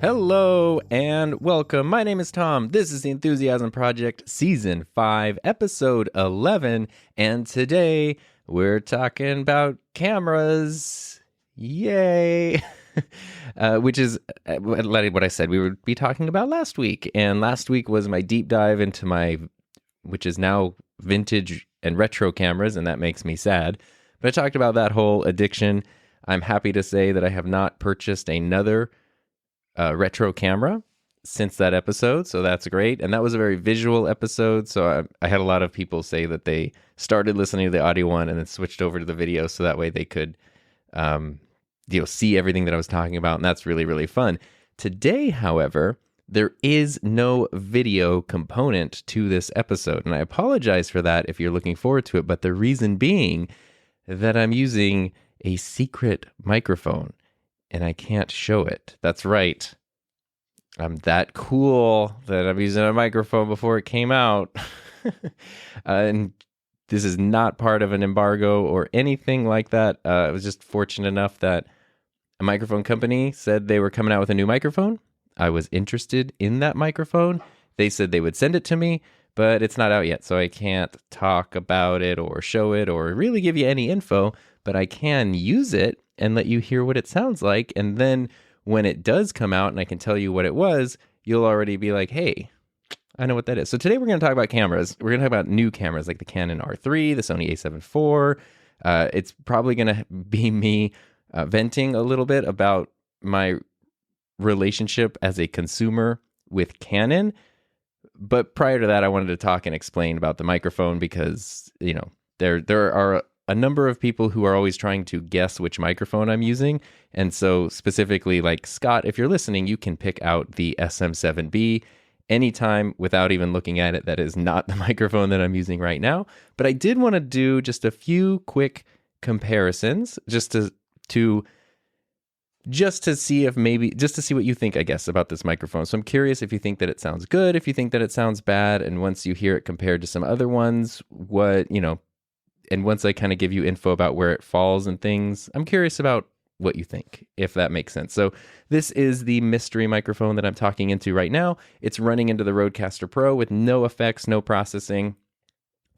Hello and welcome. My name is Tom. This is the Enthusiasm Project Season 5, Episode 11. And today we're talking about cameras. Yay! Which is what I said we would be talking about last week. And last week was my deep dive into which is now vintage and retro cameras, and that makes me sad. But I talked about that whole addiction. I'm happy to say that I have not purchased another retro camera since that episode, so that's great. And that was a very visual episode, so I had a lot of people say that they started listening to the audio one and then switched over to the video, so that way they could see everything that I was talking about, and that's really, really fun. Today, however, there is no video component to this episode, and I apologize for that if you're looking forward to it, but the reason being that I'm using a secret microphone, and I can't show it. That's right. I'm that cool that I'm using a microphone before it came out. And this is not part of an embargo or anything like that. I was just fortunate enough that a microphone company said they were coming out with a new microphone. I was interested in that microphone. They said they would send it to me, but it's not out yet, so I can't talk about it or show it or really give you any info, but I can use it and let you hear what it sounds like. And then when it does come out and I can tell you what it was, you'll already be like, hey, I know what that is. So today we're going to talk about cameras. We're going to talk about new cameras like the Canon R3, the Sony a7 IV. It's probably going to be me venting a little bit about my relationship as a consumer with Canon. But prior to that, I wanted to talk and explain about the microphone because, there are a number of people who are always trying to guess which microphone I'm using. And so specifically, like Scott, if you're listening, you can pick out the SM7B anytime without even looking at it. That is not the microphone that I'm using right now. But I did want to do just a few quick comparisons just to see what you think, I guess, about this microphone. So I'm curious if you think that it sounds good, if you think that it sounds bad. And once you hear it compared to some other ones, and once I kind of give you info about where it falls and things, I'm curious about what you think, if that makes sense. So this is the mystery microphone that I'm talking into right now. It's running into the Rodecaster Pro with no effects, no processing.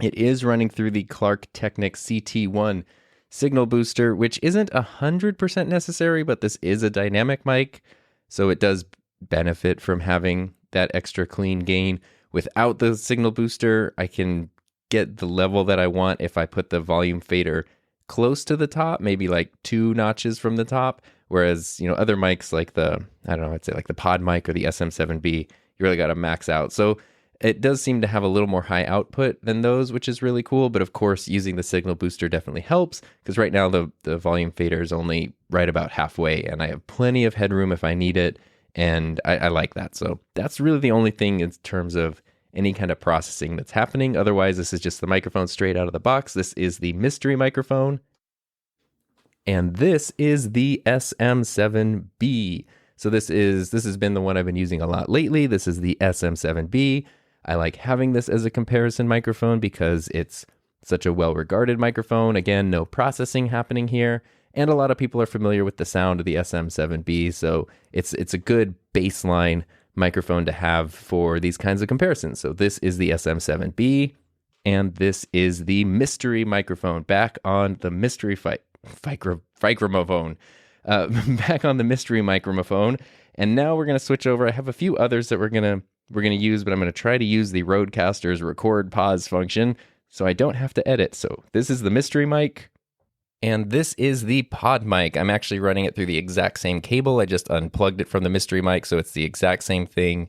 It is running through the Clark Technics CT1 signal booster, which isn't 100% necessary, but this is a dynamic mic, so it does benefit from having that extra clean gain. Without the signal booster, I can get the level that I want if I put the volume fader close to the top, maybe like 2 notches from the top. Whereas, other mics like I'd say like the pod mic or the SM7B, you really got to max out. So it does seem to have a little more high output than those, which is really cool. But of course, using the signal booster definitely helps because right now the volume fader is only right about halfway and I have plenty of headroom if I need it. And I like that. So that's really the only thing in terms of any kind of processing that's happening. Otherwise, this is just the microphone straight out of the box. This is the mystery microphone. And this is the SM7B. So this has been the one I've been using a lot lately. This is the SM7B. I like having this as a comparison microphone because it's such a well-regarded microphone. Again, no processing happening here. And a lot of people are familiar with the sound of the SM7B. So it's a good baseline microphone to have for these kinds of comparisons. So this is the SM7B, and this is the mystery microphone. Back on the mystery microphone. Back on the mystery microphone. And now we're going to switch over. I have a few others that we're going to use, but I'm going to try to use the Rodecaster's record pause function so I don't have to edit. So this is the mystery mic. And this is the pod mic. I'm actually running it through the exact same cable. I just unplugged it from the mystery mic, so it's the exact same thing,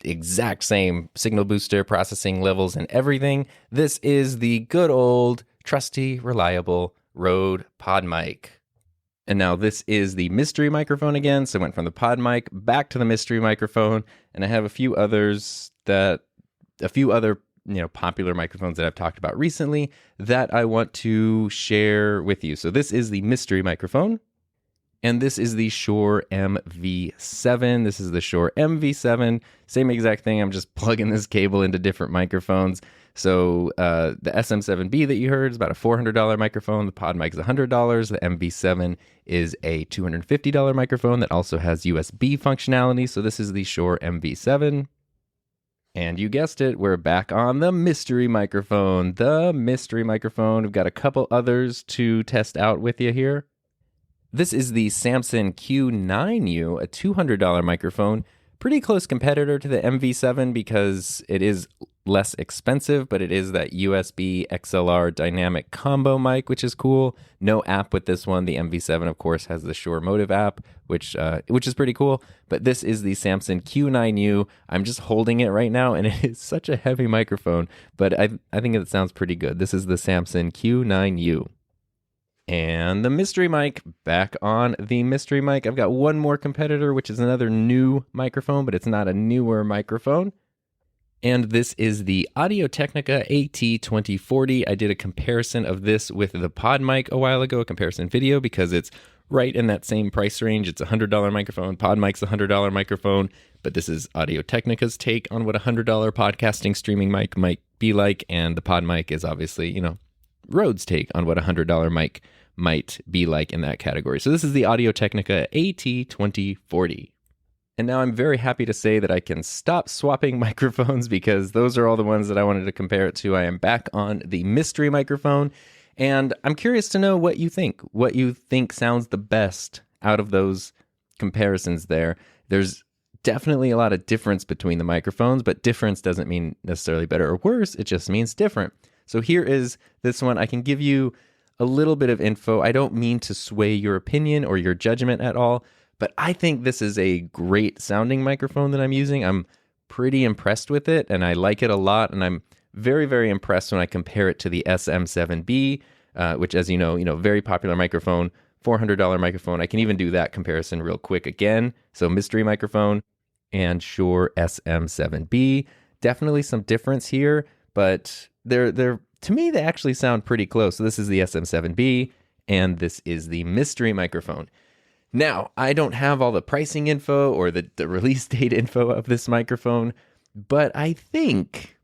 exact same signal booster, processing levels, and everything. This is the good old, trusty, reliable Rode pod mic. And now this is the mystery microphone again. So I went from the pod mic back to the mystery microphone, and I have a few other popular microphones that I've talked about recently that I want to share with you. So this is the mystery microphone. And this is the Shure MV7. This is the Shure MV7. Same exact thing. I'm just plugging this cable into different microphones. So the SM7B that you heard is about a $400 microphone. The pod mic is $100. The MV7 is a $250 microphone that also has USB functionality. So this is the Shure MV7. And you guessed it, we're back on the mystery microphone. The mystery microphone. We've got a couple others to test out with you here. This is the Samson Q9U, a $200 microphone. Pretty close competitor to the MV7 because it is less expensive, but it is that USB XLR dynamic combo mic, which is cool. No app with this one. The MV7, of course, has the Shure Motive app, which is pretty cool. But this is the Samson Q9U. I'm just holding it right now, and it is such a heavy microphone, but I think it sounds pretty good. This is the Samson Q9U. And the mystery mic, back on the mystery mic. I've got one more competitor, which is another new microphone, but it's not a newer microphone. And this is the Audio-Technica AT2040. I did a comparison of this with the pod mic a while ago, a comparison video, because it's right in that same price range. It's a $100 microphone. Pod mic's a $100 microphone, but this is Audio-Technica's take on what a $100 podcasting streaming mic might be like. And the pod mic is obviously, Rode's take on what a $100 mic might be like in that category. So this is the Audio-Technica AT2040. And now I'm very happy to say that I can stop swapping microphones because those are all the ones that I wanted to compare it to. I am back on the mystery microphone, and I'm curious to know what you think sounds the best out of those comparisons there. There's definitely a lot of difference between the microphones, but difference doesn't mean necessarily better or worse. It just means different. So here is this one. I can give you a little bit of info. I don't mean to sway your opinion or your judgment at all, but I think this is a great sounding microphone that I'm using. I'm pretty impressed with it, and I like it a lot, and I'm very, very impressed when I compare it to the SM7B, which, as you know, very popular microphone, $400 microphone. I can even do that comparison real quick again. So mystery microphone and Shure SM7B. Definitely some difference here, but they're to me, they actually sound pretty close. So this is the SM7B, and this is the mystery microphone. Now, I don't have all the pricing info or the release date info of this microphone, but I think,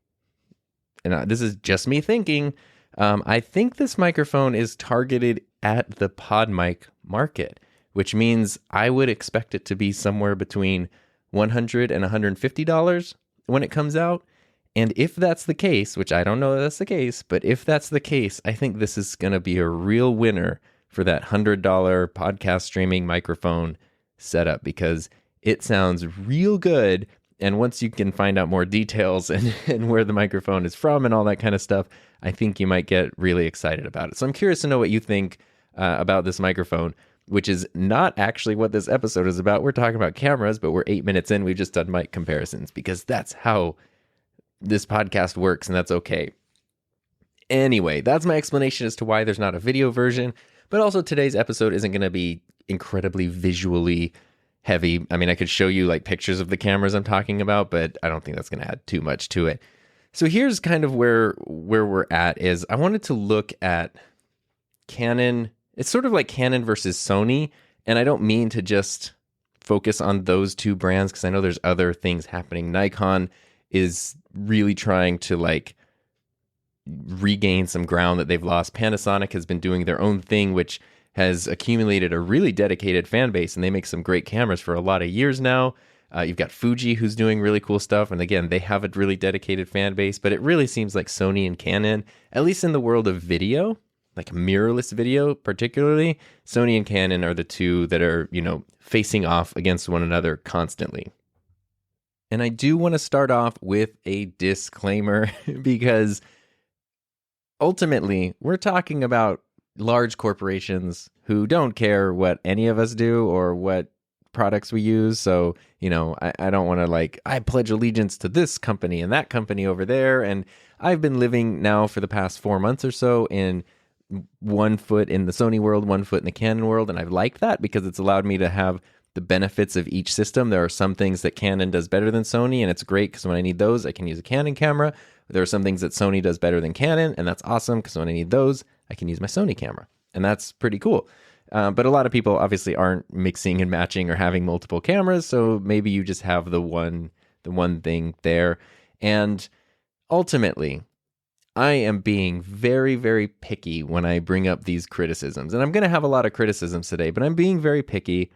and this is just me thinking, I think this microphone is targeted at the pod mic market, which means I would expect it to be somewhere between $100 and $150 when it comes out. And if that's the case, which I don't know if that's the case, but if that's the case, I think this is going to be a real winner for that $100 podcast streaming microphone setup because it sounds real good. And once you can find out more details and where the microphone is from and all that kind of stuff, I think you might get really excited about it. So I'm curious to know what you think about this microphone, which is not actually what this episode is about. We're talking about cameras, but we're 8 minutes in. We've just done mic comparisons because that's how this podcast works, and that's okay. Anyway, that's my explanation as to why there's not a video version, but also today's episode isn't going to be incredibly visually heavy. I mean, I could show you like pictures of the cameras I'm talking about, but I don't think that's going to add too much to it. So here's kind of where we're at is I wanted to look at Canon. It's sort of like Canon versus Sony, and I don't mean to just focus on those two brands because I know there's other things happening. Nikon is really trying to like regain some ground that they've lost. Panasonic has been doing their own thing, which has accumulated a really dedicated fan base, and they make some great cameras for a lot of years now. You've got Fuji, who's doing really cool stuff, and again, they have a really dedicated fan base, but it really seems like Sony and Canon, at least in the world of video, like mirrorless video particularly, Sony and Canon are the two that are, facing off against one another constantly. And I do want to start off with a disclaimer because ultimately we're talking about large corporations who don't care what any of us do or what products we use. So, I don't want to I pledge allegiance to this company and that company over there. And I've been living now for the past 4 months or so in one foot in the Sony world, one foot in the Canon world. And I've liked that because it's allowed me to have the benefits of each system. There are some things that Canon does better than Sony, and it's great because when I need those, I can use a Canon camera. There are some things that Sony does better than Canon, and that's awesome because when I need those, I can use my Sony camera, and that's pretty cool. But a lot of people obviously aren't mixing and matching or having multiple cameras, so maybe you just have the one thing there. And ultimately, I am being very, very picky when I bring up these criticisms. And I'm going to have a lot of criticisms today, but I'm being very picky.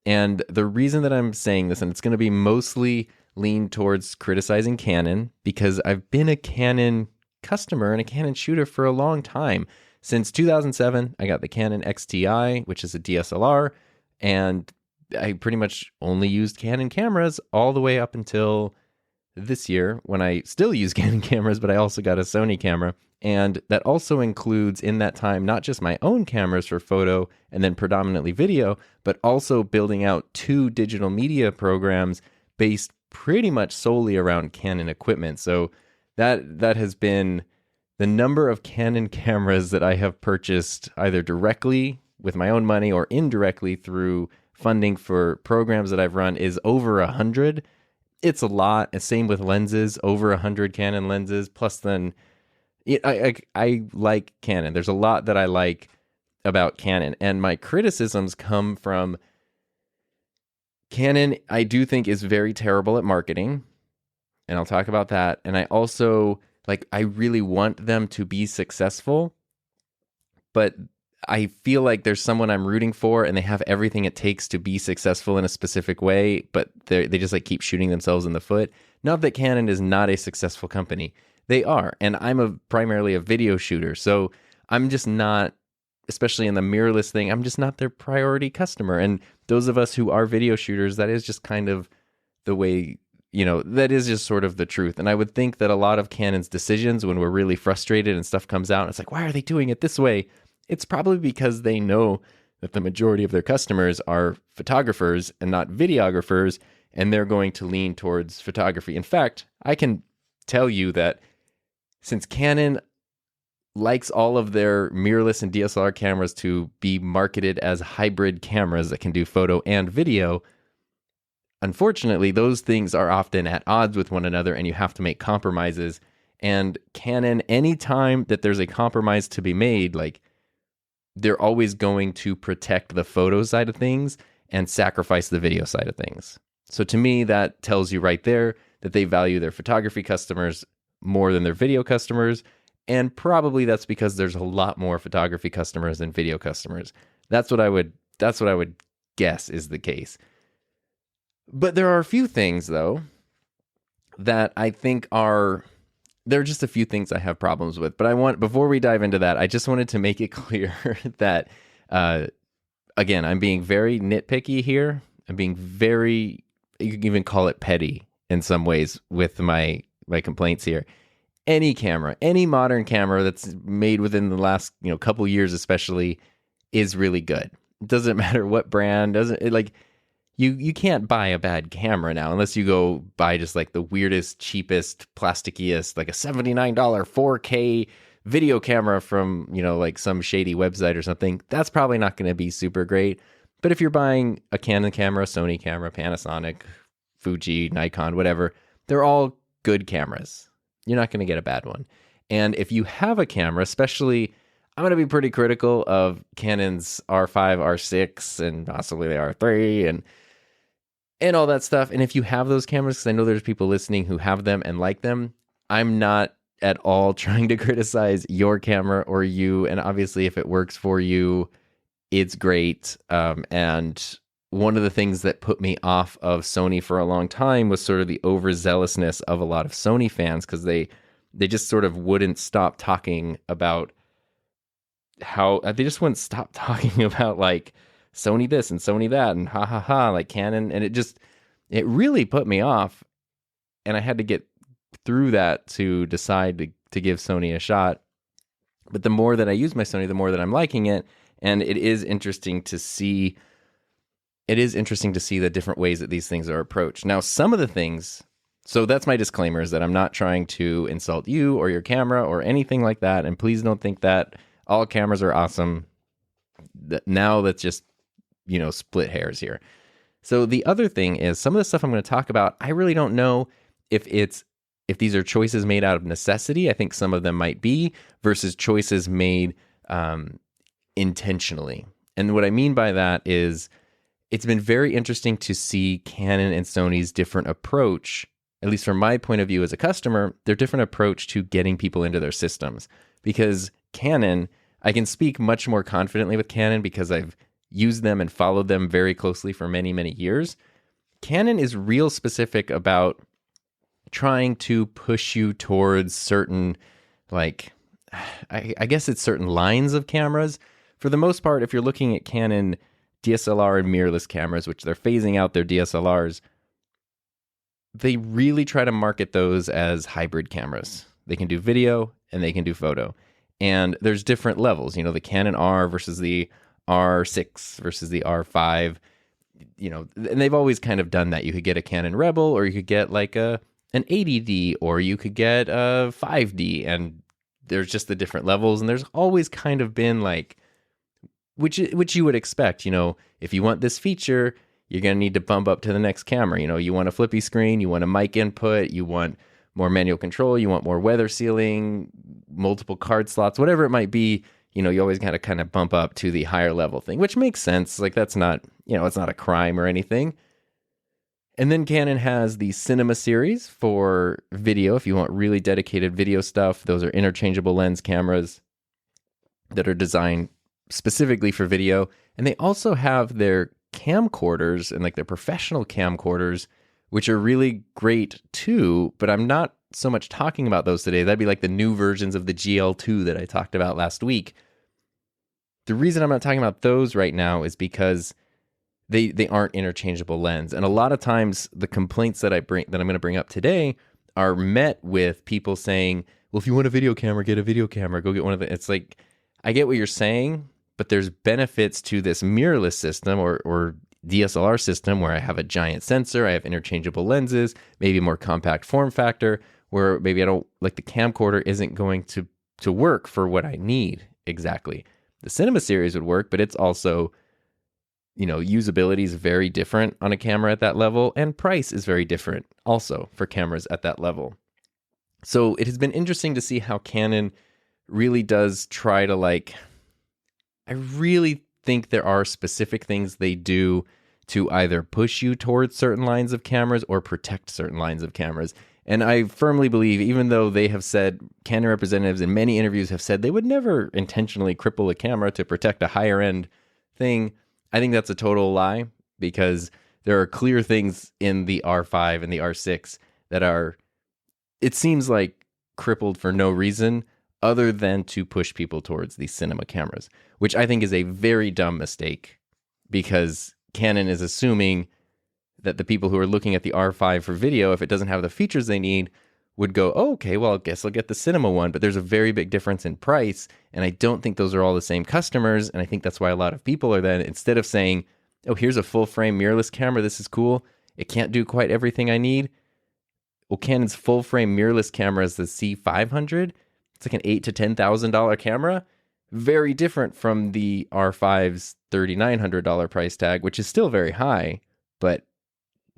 And the reason that I'm saying this, and it's going to be mostly leaned towards criticizing Canon, because I've been a Canon customer and a Canon shooter for a long time. Since 2007, I got the Canon XTI, which is a DSLR, and I pretty much only used Canon cameras all the way up until this year, when I still use Canon cameras, but I also got a Sony camera. And that also includes, in that time, not just my own cameras for photo and then predominantly video, but also building out 2 digital media programs based pretty much solely around Canon equipment. So that has been the number of Canon cameras that I have purchased either directly with my own money or indirectly through funding for programs that I've run is over 100. It's a lot. And same with lenses, over 100 Canon lenses. Plus, then I like Canon. There's a lot that I like about Canon, and my criticisms come from Canon. I do think is very terrible at marketing, and I'll talk about that. And I also I really want them to be successful, but I feel like there's someone I'm rooting for and they have everything it takes to be successful in a specific way, but they just keep shooting themselves in the foot. Not that Canon is not a successful company. They are. And I'm primarily a video shooter. So I'm just not, especially in the mirrorless thing, I'm just not their priority customer. And those of us who are video shooters, that is just kind of the way, that is just sort of the truth. And I would think that a lot of Canon's decisions, when we're really frustrated and stuff comes out, and it's like, why are they doing it this way? It's probably because they know that the majority of their customers are photographers and not videographers, and they're going to lean towards photography. In fact, I can tell you that since Canon likes all of their mirrorless and DSLR cameras to be marketed as hybrid cameras that can do photo and video, unfortunately, those things are often at odds with one another, and you have to make compromises. And Canon, anytime that there's a compromise to be made, they're always going to protect the photo side of things and sacrifice the video side of things. So to me, that tells you right there that they value their photography customers more than their video customers. And probably that's because there's a lot more photography customers than video customers. That's what I would guess is the case. But there are a few things, though, that I think there are just a few things I have problems with. But before we dive into that, I just wanted to make it clear that, again, I'm being very nitpicky here. I'm being very, you can even call it petty in some ways with my complaints here. Any camera, any modern camera that's made within the last, couple years especially, is really good. It doesn't matter what brand, you can't buy a bad camera now unless you go buy just the weirdest, cheapest, plastickiest, a $79 4K video camera from, some shady website or something. That's probably not going to be super great. But if you're buying a Canon camera, Sony camera, Panasonic, Fuji, Nikon, whatever, they're all good cameras. You're not going to get a bad one. And if you have a camera, especially, I'm going to be pretty critical of Canon's R5, R6, and possibly the R3 and all that stuff. And if you have those cameras, because I know there's people listening who have them and like them, I'm not at all trying to criticize your camera or you. And obviously, if it works for you, it's great. And one of the things that put me off of Sony for a long time was sort of the overzealousness of a lot of Sony fans, because they just sort of wouldn't stop talking about how they just wouldn't stop talking about Sony this and Sony that and ha ha ha, Canon. And it really put me off. And I had to get through that to decide to give Sony a shot. But the more that I use my Sony, the more that I'm liking it. And it is interesting to see the different ways that these things are approached. Now, some of the things, so that's my disclaimer, is that I'm not trying to insult you or your camera or anything like that. And please don't think that all cameras are awesome. Now let's just, split hairs here. So the other thing is, some of the stuff I'm going to talk about, I really don't know if these are choices made out of necessity. I think some of them might be, versus choices made intentionally. And what I mean by that is it's been very interesting to see Canon and Sony's different approach, at least from my point of view as a customer, their different approach to getting people into their systems. Because Canon, I can speak much more confidently with Canon because I've used them and followed them very closely for many, many years. Canon is real specific about trying to push you towards certain, like, I guess it's certain lines of cameras. For the most part, if you're looking at Canon DSLR and mirrorless cameras, which they're phasing out their DSLRs, they really try to market those as hybrid cameras. They can do video and they can do photo. And there's different levels, the Canon R versus the R6 versus the R5, and they've always kind of done that. You could get a Canon Rebel, or you could get like an 80D, or you could get a 5D, and there's just the different levels. And there's always kind of been like, which you would expect, if you want this feature, you're going to need to bump up to the next camera. You want a flippy screen, you want a mic input, you want more manual control, you want more weather sealing, multiple card slots, whatever it might be. You always got to kind of bump up to the higher level thing, which makes sense. Like, that's not, it's not a crime or anything. And then Canon has the Cinema series for video. If you want really dedicated video stuff, those are interchangeable lens cameras that are designed specifically for video. And they also have their camcorders and like their professional camcorders, which are really great too, but I'm not so much talking about those today. That'd be like the new versions of the GL2 that I talked about last week. The reason I'm not talking about those right now is because they aren't interchangeable lens. And a lot of times the complaints that I'm going to bring up today are met with people saying, well, if you want a video camera, get a video camera, go get one of the, it's like, I get what you're saying, but there's benefits to this mirrorless system or DSLR system where I have a giant sensor, I have interchangeable lenses, maybe a more compact form factor, where maybe I don't, like the camcorder isn't going to work for what I need exactly. The Cinema series would work, but it's also, usability is very different on a camera at that level, and price is very different also for cameras at that level. So it has been interesting to see how Canon really does try to I really think there are specific things they do to either push you towards certain lines of cameras or protect certain lines of cameras. And I firmly believe, even though they have said, Canon representatives in many interviews have said they would never intentionally cripple a camera to protect a higher end thing, I think that's a total lie, because there are clear things in the R5 and the R6 that are, it seems like, crippled for no reason other than to push people towards these cinema cameras, which I think is a very dumb mistake, because Canon is assuming that the people who are looking at the R5 for video, if it doesn't have the features they need, would go, oh, okay, well, I guess I'll get the cinema one. But there's a very big difference in price, and I don't think those are all the same customers. And I think that's why a lot of people are then, instead of saying, oh, here's a full frame mirrorless camera, this is cool, it can't do quite everything I need. Well, Canon's full frame mirrorless camera is the C500. It's like an $8,000 to $10,000 camera. Very different from the R5's $3,900 price tag, which is still very high, but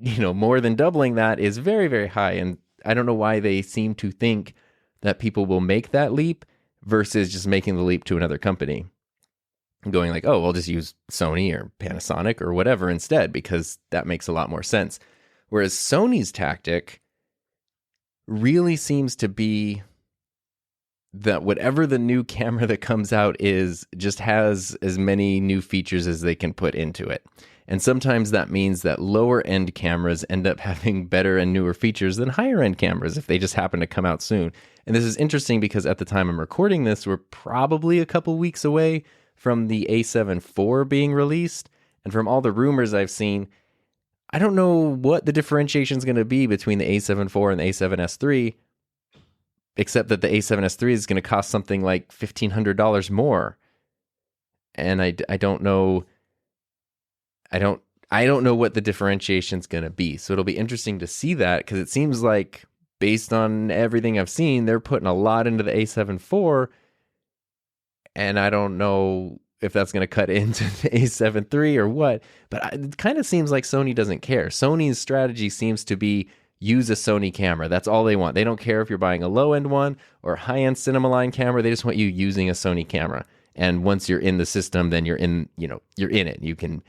more than doubling that is very, very high. And I don't know why they seem to think that people will make that leap versus just making the leap to another company. Going like, oh, we'll just use Sony or Panasonic or whatever instead, because that makes a lot more sense. Whereas Sony's tactic really seems to be that whatever the new camera that comes out is, just has as many new features as they can put into it. And sometimes that means that lower end cameras end up having better and newer features than higher end cameras if they just happen to come out soon. And this is interesting because at the time I'm recording this, we're probably a couple weeks away from the A7 IV being released. And from all the rumors I've seen, I don't know what the differentiation is going to be between the A7 IV and the A7S III, except that the A7S III is going to cost something like $1,500 more. And I don't know. I don't know what the differentiation is going to be. So it'll be interesting to see that, because it seems like, based on everything I've seen, they're putting a lot into the A7 IV. And I don't know if that's going to cut into the A7 III or what. But it kind of seems like Sony doesn't care. Sony's strategy seems to be use a Sony camera. That's all they want. They don't care if you're buying a low-end one or a high-end cinema line camera. They just want you using a Sony camera. And once you're in the system, then you're in it.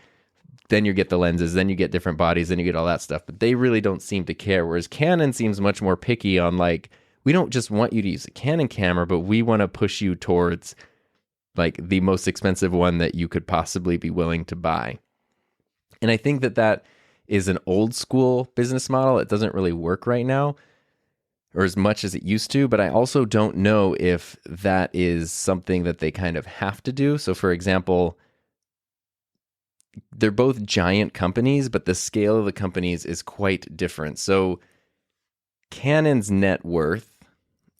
Then you get the lenses, then you get different bodies, then you get all that stuff. But they really don't seem to care. Whereas Canon seems much more picky on like, we don't just want you to use a Canon camera, but we want to push you towards like the most expensive one that you could possibly be willing to buy. And I think that is an old school business model. It doesn't really work right now, or as much as it used to, but I also don't know if that is something that they kind of have to do. So for example, they're both giant companies, but the scale of the companies is quite different. So Canon's net worth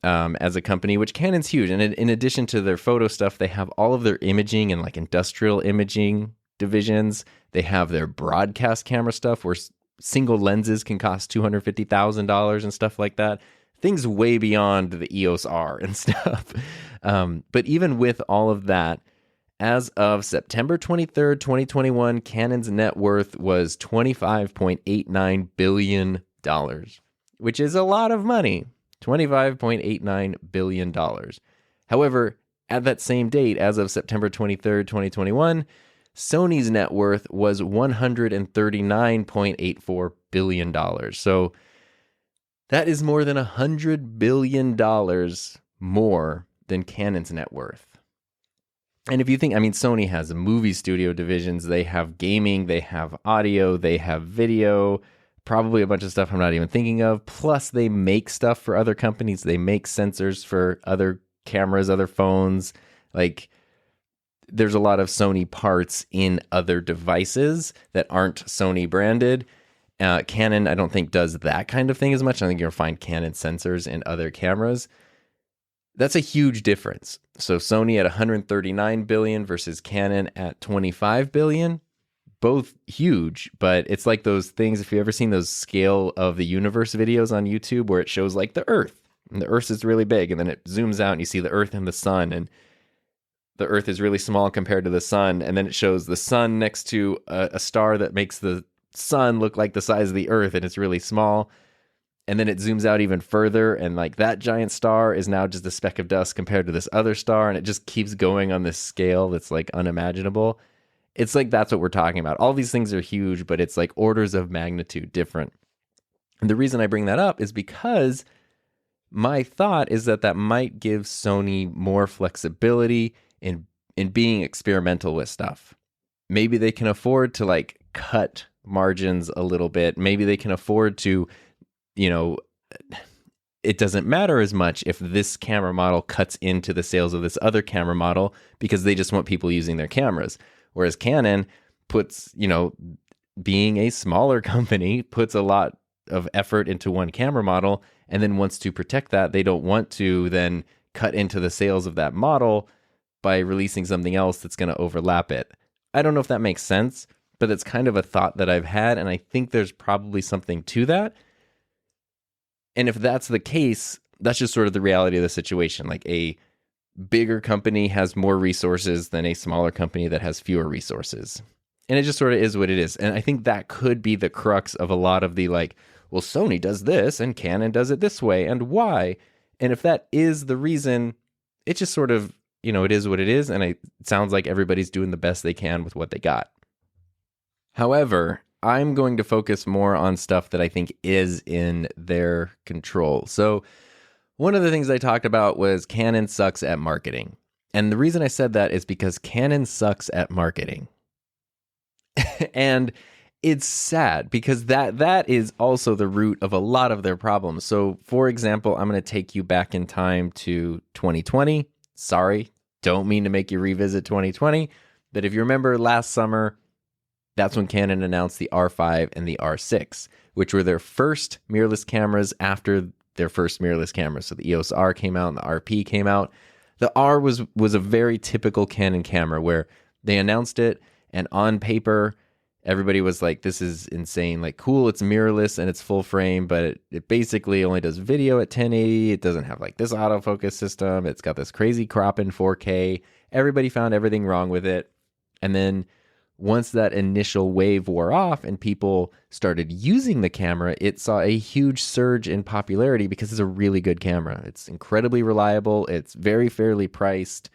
as a company, which Canon's huge, and in addition to their photo stuff, they have all of their imaging and like industrial imaging divisions. They have their broadcast camera stuff where single lenses can cost $250,000 and stuff like that. Things way beyond the EOS R and stuff. But even with all of that, as of September 23rd, 2021, Canon's net worth was $25.89 billion, which is a lot of money. $25.89 billion. However, at that same date, as of September 23rd, 2021, Sony's net worth was $139.84 billion. So that is more than $100 billion more than Canon's net worth. And if you think, I mean, Sony has movie studio divisions, they have gaming, they have audio, they have video, probably a bunch of stuff I'm not even thinking of. Plus, they make stuff for other companies. They make sensors for other cameras, other phones. Like, there's a lot of Sony parts in other devices that aren't Sony branded. Canon, I don't think, does that kind of thing as much. I think you'll find Canon sensors in other cameras. That's a huge difference. So Sony at 139 billion versus Canon at 25 billion. Both huge, but it's like those things, if you've ever seen those scale of the universe videos on YouTube where it shows like the Earth, and the Earth is really big, and then it zooms out and you see the Earth and the sun, and the Earth is really small compared to the sun, and then it shows the sun next to a star that makes the sun look like the size of the Earth, and it's really small, and then it zooms out even further, and like that giant star is now just a speck of dust compared to this other star, and it just keeps going on this scale that's like unimaginable. It's like that's what we're talking about. All these things are huge, but it's like orders of magnitude different. And the reason I bring that up is because my thought is that might give Sony more flexibility in being experimental with stuff. Maybe they can afford to like cut margins a little bit. Maybe they can afford to, it doesn't matter as much if this camera model cuts into the sales of this other camera model because they just want people using their cameras. Whereas Canon puts, being a smaller company, puts a lot of effort into one camera model and then wants to protect that. They don't want to then cut into the sales of that model by releasing something else that's going to overlap it. I don't know if that makes sense, but it's kind of a thought that I've had, and I think there's probably something to that. And if that's the case, that's just sort of the reality of the situation. Like a bigger company has more resources than a smaller company that has fewer resources. And it just sort of is what it is. And I think that could be the crux of a lot of the like, well, Sony does this and Canon does it this way, and why? And if that is the reason, it just sort of, it is what it is. And it sounds like everybody's doing the best they can with what they got. However, I'm going to focus more on stuff that I think is in their control. So one of the things I talked about was Canon sucks at marketing. And the reason I said that is because Canon sucks at marketing. And it's sad because that is also the root of a lot of their problems. So, for example, I'm going to take you back in time to 2020. Sorry, don't mean to make you revisit 2020. But if you remember last summer, that's when Canon announced the R5 and the R6, which were their first mirrorless cameras after their first mirrorless cameras. So the EOS R came out and the RP came out. The R was a very typical Canon camera where they announced it, and on paper, everybody was like, this is insane. Like, cool, it's mirrorless and it's full frame, but it basically only does video at 1080. It doesn't have like this autofocus system. It's got this crazy crop in 4K. Everybody found everything wrong with it. And then once that initial wave wore off and people started using the camera, it saw a huge surge in popularity because it's a really good camera. It's incredibly reliable. It's very fairly priced.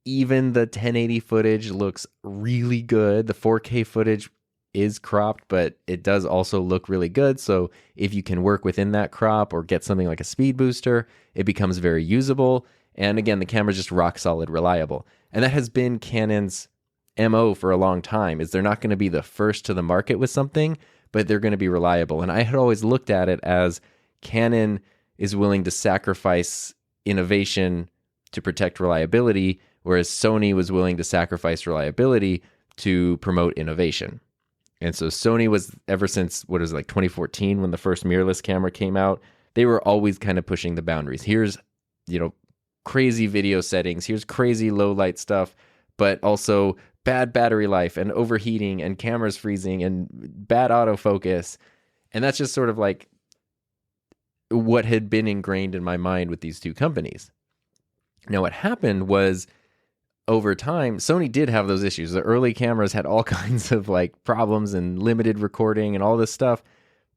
even the 1080 footage looks really good. The 4K footage is cropped, but it does also look really good. So if you can work within that crop or get something like a speed booster, it becomes very usable. And again, the camera's just rock solid reliable. And that has been Canon's MO for a long time, is they're not going to be the first to the market with something, but they're going to be reliable. And I had always looked at it as Canon is willing to sacrifice innovation to protect reliability, whereas Sony was willing to sacrifice reliability to promote innovation. And so Sony was, ever since, 2014 when the first mirrorless camera came out, they were always kind of pushing the boundaries. Here's, crazy video settings, here's crazy low light stuff, but also bad battery life and overheating and cameras freezing and bad autofocus. And that's just sort of like what had been ingrained in my mind with these two companies. Now, what happened was, over time, Sony did have those issues. The early cameras had all kinds of problems and limited recording and all this stuff,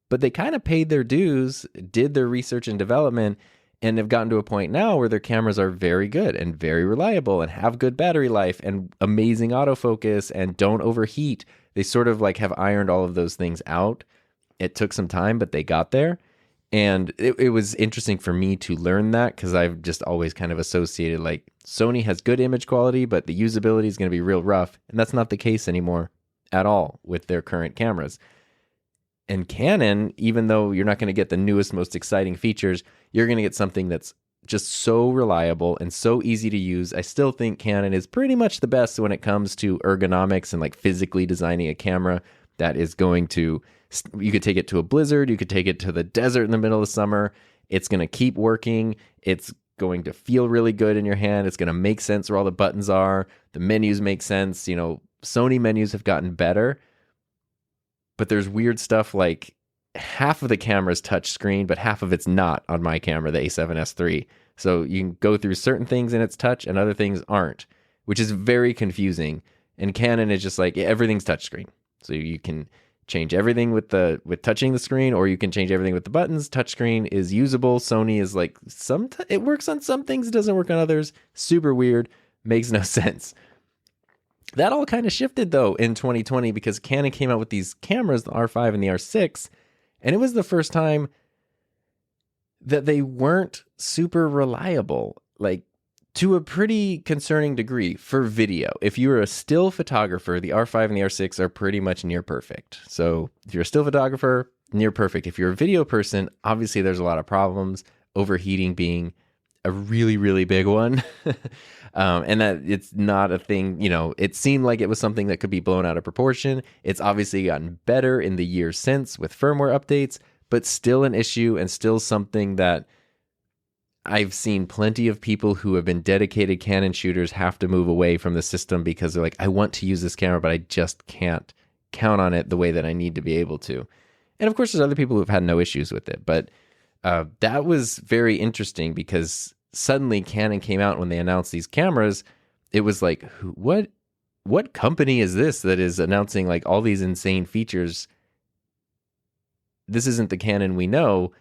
but they kind of paid their dues, did their research and development, and have gotten to a point now where their cameras are very good and very reliable and have good battery life and amazing autofocus and don't overheat. They sort of have ironed all of those things out. It took some time, but they got there. And it was interesting for me to learn that, because I've just always kind of associated Sony has good image quality, but the usability is going to be real rough. And that's not the case anymore at all with their current cameras. And Canon, even though you're not going to get the newest, most exciting features, you're going to get something that's just so reliable and so easy to use. I still think Canon is pretty much the best when it comes to ergonomics and physically designing a camera that is going to, you could take it to a blizzard, you could take it to the desert in the middle of summer. It's going to keep working. It's going to feel really good in your hand. It's going to make sense where all the buttons are. The menus make sense. Sony menus have gotten better, but there's weird stuff like half of the camera's touch screen, but half of it's not on my camera, the A7S III. So you can go through certain things in its touch and other things aren't, which is very confusing. And Canon is just everything's touchscreen. So you can change everything with touching the screen, or you can change everything with the buttons. Touchscreen is usable. Sony is it works on some things, it doesn't work on others. Super weird, makes no sense. That all kind of shifted though in 2020, because Canon came out with these cameras, the R5 and the R6, and it was the first time that they weren't super reliable, to a pretty concerning degree for video. If you're a still photographer, the R5 and the R6 are pretty much near perfect. So if you're a still photographer, near perfect. If you're a video person, obviously there's a lot of problems, overheating being a really, really big one. And that it's not a thing, it seemed like it was something that could be blown out of proportion. It's obviously gotten better in the years since with firmware updates, but still an issue and still something that I've seen plenty of people who have been dedicated Canon shooters have to move away from the system, because they're I want to use this camera, but I just can't count on it the way that I need to be able to. And of course, there's other people who've had no issues with it, but that was very interesting, because suddenly Canon came out when they announced these cameras. It was what company is this that is announcing all these insane features? This isn't the Canon we know.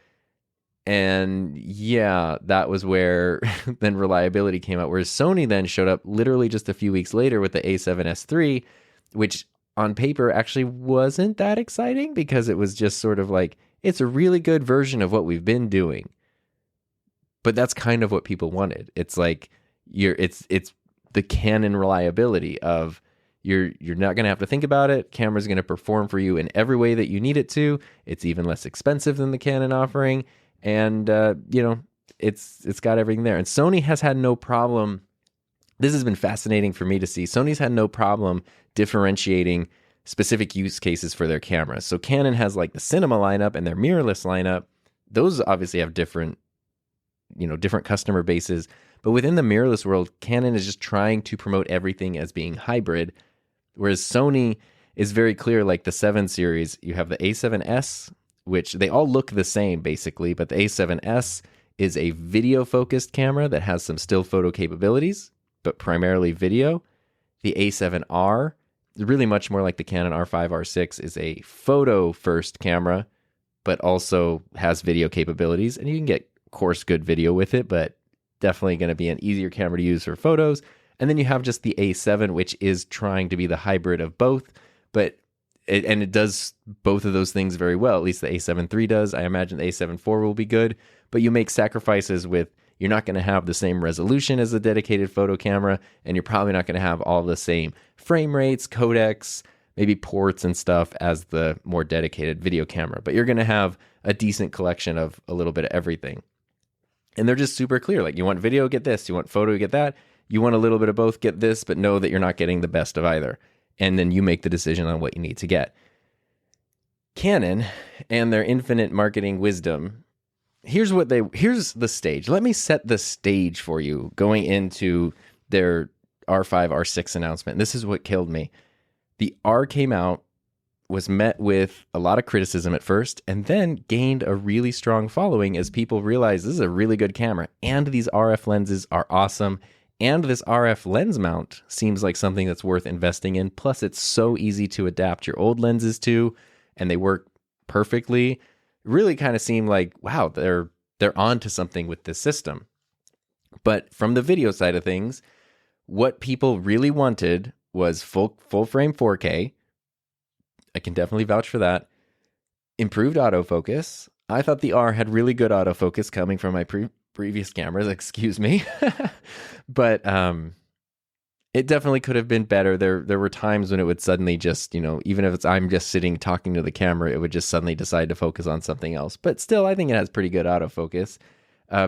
And yeah, that was where then reliability came out. Whereas Sony then showed up literally just a few weeks later with the A7S III, which on paper actually wasn't that exciting, because it was just sort of it's a really good version of what we've been doing. But that's kind of what people wanted. It's it's the Canon reliability of you're not going to have to think about it. Camera's going to perform for you in every way that you need it to. It's even less expensive than the Canon offering. And, it's got everything there. And Sony has had no problem. This has been fascinating for me to see. Sony's had no problem differentiating specific use cases for their cameras. So Canon has the cinema lineup and their mirrorless lineup. Those obviously have different customer bases. But within the mirrorless world, Canon is just trying to promote everything as being hybrid. Whereas Sony is very clear, the 7 series, you have the A7S, which they all look the same basically, but the A7S is a video-focused camera that has some still photo capabilities, but primarily video. The A7R, really much more like the Canon R5, R6, is a photo-first camera, but also has video capabilities, and you can get, of course, good video with it, but definitely going to be an easier camera to use for photos. And then you have just the A7, which is trying to be the hybrid of both, but it does both of those things very well. At least the A7 III does. I imagine the A7 IV will be good, but you make sacrifices with, you're not going to have the same resolution as a dedicated photo camera, and you're probably not going to have all the same frame rates, codecs, maybe ports and stuff as the more dedicated video camera, but you're going to have a decent collection of a little bit of everything. And they're just super clear. Like, you want video, get this. You want photo, get that. You want a little bit of both, get this, but know that you're not getting the best of either. And then you make the decision on what you need to get. Canon and their infinite marketing wisdom, here's the stage. Let me set the stage for you going into their R5, R6 announcement. This is what killed me. The R came out, was met with a lot of criticism at first, and then gained a really strong following as people realized this is a really good camera, and these RF lenses are awesome, and this RF lens mount seems like something that's worth investing in. Plus, it's so easy to adapt your old lenses to, and they work perfectly. It really kind of seemed like, wow, they're on to something with this system. But from the video side of things, what people really wanted was full frame 4K. I can definitely vouch for that. Improved autofocus. I thought the R had really good autofocus coming from my previous cameras, excuse me. But it definitely could have been better. There were times when it would suddenly just, even if I'm just sitting talking to the camera, it would just suddenly decide to focus on something else. But still, I think it has pretty good autofocus.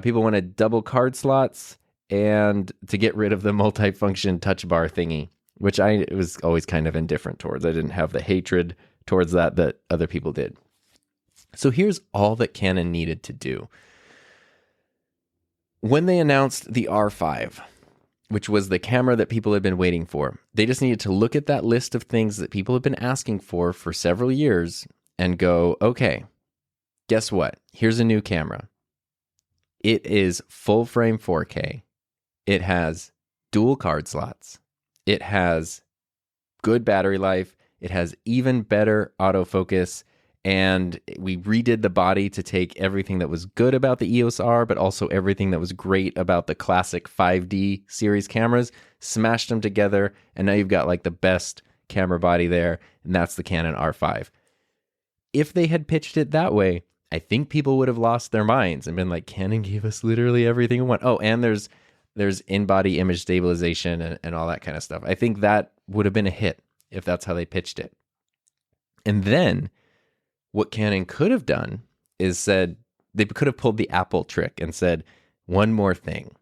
People wanted double card slots and to get rid of the multifunction touch bar thingy, which I was always kind of indifferent towards. I didn't have the hatred towards that other people did. So here's all that Canon needed to do. When they announced the R5, which was the camera that people had been waiting for, they just needed to look at that list of things that people have been asking for several years and go, okay, guess what? Here's a new camera. It is full frame 4K. It has dual card slots. It has good battery life. It has even better autofocus. And we redid the body to take everything that was good about the EOS R, but also everything that was great about the classic 5D series cameras, smashed them together, and now you've got like the best camera body there, and that's the Canon R5. If they had pitched it that way, I think people would have lost their minds and been like, Canon gave us literally everything we want. Oh, and there's in-body image stabilization and all that kind of stuff. I think that would have been a hit if that's how they pitched it. And then what Canon could have done is said, they could have pulled the Apple trick and said, one more thing.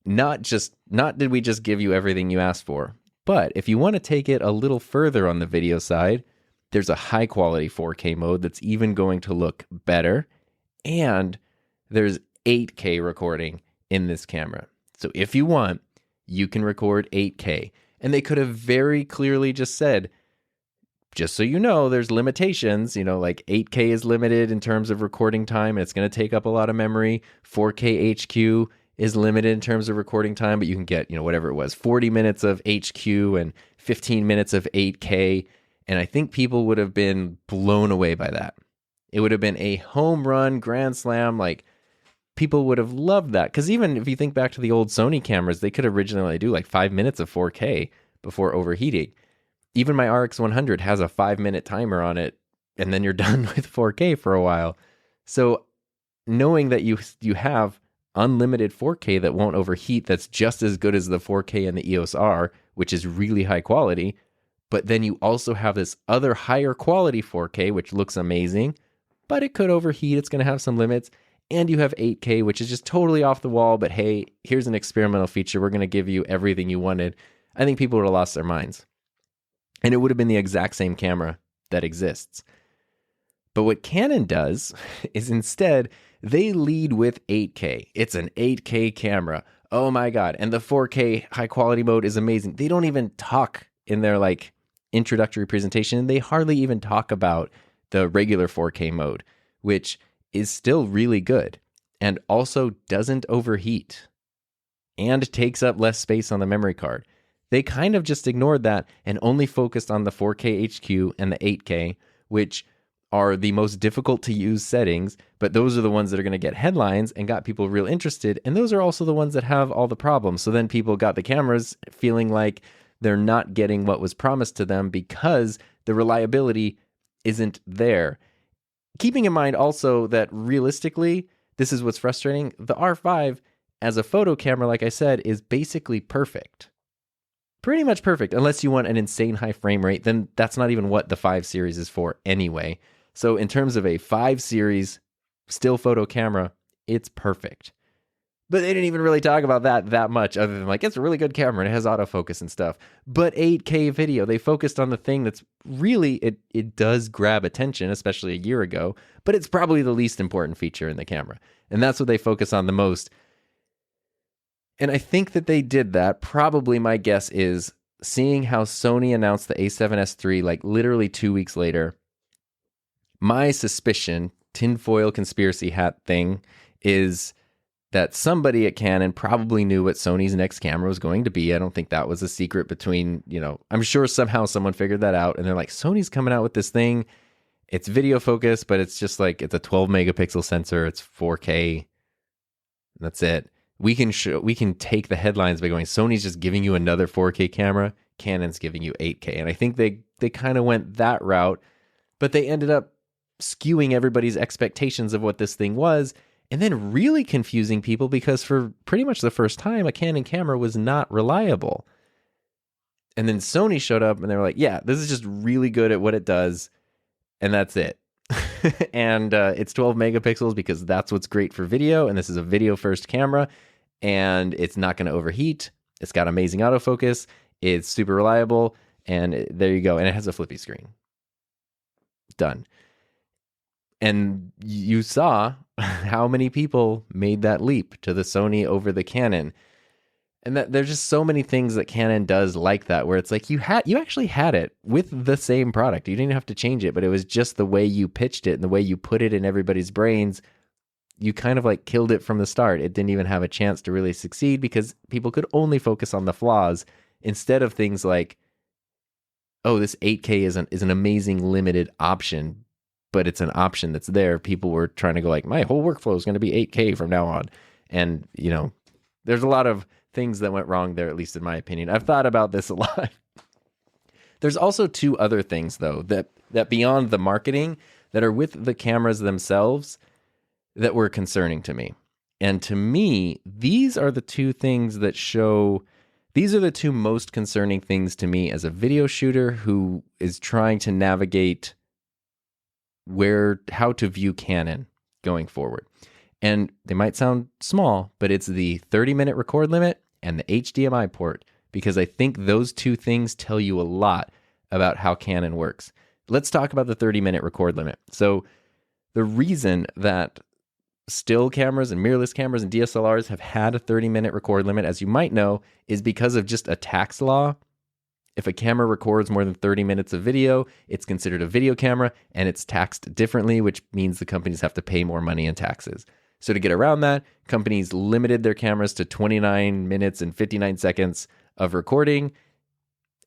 Not did we just give you everything you asked for, but if you want to take it a little further on the video side, there's a high quality 4K mode that's even going to look better. And there's 8K recording in this camera. So if you want, you can record 8K. And they could have very clearly just said, just so you know, there's limitations, like 8K is limited in terms of recording time, and it's going to take up a lot of memory. 4K HQ is limited in terms of recording time, but you can get, whatever it was, 40 minutes of HQ and 15 minutes of 8K. And I think people would have been blown away by that. It would have been a home run, grand slam, like people would have loved that. Because even if you think back to the old Sony cameras, they could originally do like 5 minutes of 4K before overheating. Even my RX100 has a 5-minute timer on it, and then you're done with 4K for a while. So knowing that you have unlimited 4K that won't overheat, that's just as good as the 4K in the EOS R, which is really high quality, but then you also have this other higher quality 4K, which looks amazing, but it could overheat, it's going to have some limits, and you have 8K, which is just totally off the wall, but hey, here's an experimental feature, we're going to give you everything you wanted. I think people would have lost their minds. And it would have been the exact same camera that exists. But what Canon does is instead, they lead with 8K. It's an 8K camera. Oh my God. And the 4K high quality mode is amazing. They don't even talk in their introductory presentation. They hardly even talk about the regular 4K mode, which is still really good and also doesn't overheat and takes up less space on the memory card. They kind of just ignored that and only focused on the 4K HQ and the 8K, which are the most difficult to use settings, but those are the ones that are going to get headlines and got people real interested. And those are also the ones that have all the problems. So then people got the cameras feeling like they're not getting what was promised to them because the reliability isn't there. Keeping in mind also that realistically, this is what's frustrating. The R5 as a photo camera, like I said, is basically perfect. Pretty much perfect, unless you want an insane high frame rate, then that's not even what the 5 series is for anyway. So in terms of a 5 series still photo camera, it's perfect. But they didn't even really talk about that much, other than like, it's a really good camera and it has autofocus and stuff. But 8K video, they focused on the thing that's really, it does grab attention, especially a year ago, but it's probably the least important feature in the camera. And that's what they focus on the most. And I think that they did that. Probably my guess is seeing how Sony announced the A7S III like literally 2 weeks later. My suspicion, tinfoil conspiracy hat thing, is that somebody at Canon probably knew what Sony's next camera was going to be. I don't think that was a secret between, I'm sure somehow someone figured that out and they're like, Sony's coming out with this thing. It's video focus, but it's just like, it's a 12 megapixel sensor. It's 4K. That's it. We can take the headlines by going, Sony's just giving you another 4K camera. Canon's giving you 8K. And I think they kind of went that route, but they ended up skewing everybody's expectations of what this thing was, and then really confusing people because for pretty much the first time, a Canon camera was not reliable. And then Sony showed up and they were like, yeah, this is just really good at what it does. And that's it. And it's 12 megapixels because that's what's great for video. And this is a video first camera and it's not going to overheat. It's got amazing autofocus. It's super reliable. And there you go. And it has a flippy screen. Done. And you saw how many people made that leap to the Sony over the Canon. And that there's just so many things that Canon does like that, where it's like you actually had it with the same product. You didn't have to change it, but it was just the way you pitched it and the way you put it in everybody's brains. You kind of like killed it from the start. It didn't even have a chance to really succeed because people could only focus on the flaws instead of things like, oh, this 8K is an amazing limited option, but it's an option that's there. People were trying to go like, my whole workflow is going to be 8K from now on. And, there's a lot of things that went wrong there, at least in my opinion. I've thought about this a lot. There's also two other things, though, that beyond the marketing, that are with the cameras themselves that were concerning to me. And to me, these are the two things that show, these are the two most concerning things to me as a video shooter who is trying to navigate how to view Canon going forward. And they might sound small, but it's the 30-minute record limit and the HDMI port, because I think those two things tell you a lot about how Canon works. Let's talk about the 30-minute record limit. So the reason that still cameras and mirrorless cameras and DSLRs have had a 30-minute record limit, as you might know, is because of just a tax law. If a camera records more than 30 minutes of video, it's considered a video camera and it's taxed differently, which means the companies have to pay more money in taxes. So to get around that, companies limited their cameras to 29 minutes and 59 seconds of recording.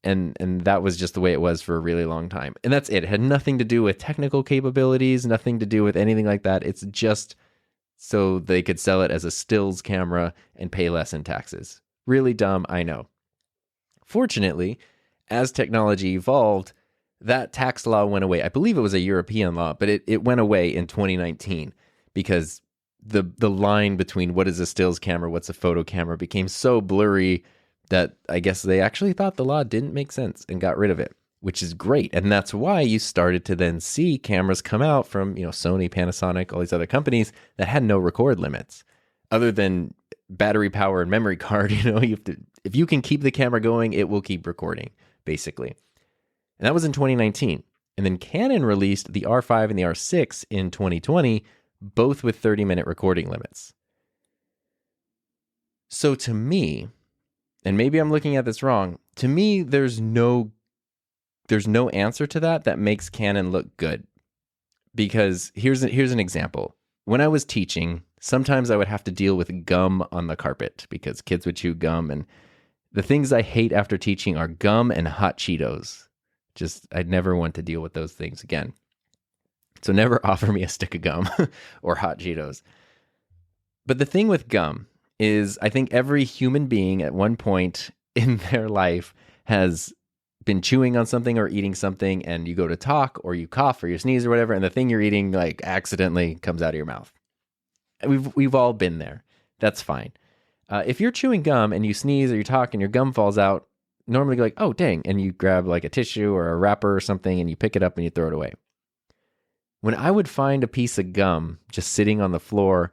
And that was just the way it was for a really long time. And that's it. It had nothing to do with technical capabilities, nothing to do with anything like that. It's just so they could sell it as a stills camera and pay less in taxes. Really dumb, I know. Fortunately, as technology evolved, that tax law went away. I believe it was a European law, but it went away in 2019 because the line between what is a stills camera, what's a photo camera became so blurry that I guess they actually thought the law didn't make sense and got rid of it, which is great. And that's why you started to then see cameras come out from, Sony, Panasonic, all these other companies that had no record limits other than battery power and memory card. You have to, if you can keep the camera going, it will keep recording, basically. And that was in 2019. And then Canon released the R5 and the R6 in 2020, both with 30-minute recording limits. So to me, and maybe I'm looking at this wrong, to me, there's no answer to that makes Canon look good. Because here's an example. When I was teaching, sometimes I would have to deal with gum on the carpet because kids would chew gum. And the things I hate after teaching are gum and hot Cheetos. I'd never want to deal with those things again. So never offer me a stick of gum or hot Cheetos. But the thing with gum is I think every human being at one point in their life has been chewing on something or eating something, and you go to talk or you cough or you sneeze or whatever, and the thing you're eating like accidentally comes out of your mouth. We've all been there. That's fine. If you're chewing gum and you sneeze or you talk and your gum falls out, normally you're like, oh, dang. And you grab like a tissue or a wrapper or something and you pick it up and you throw it away. When I would find a piece of gum just sitting on the floor,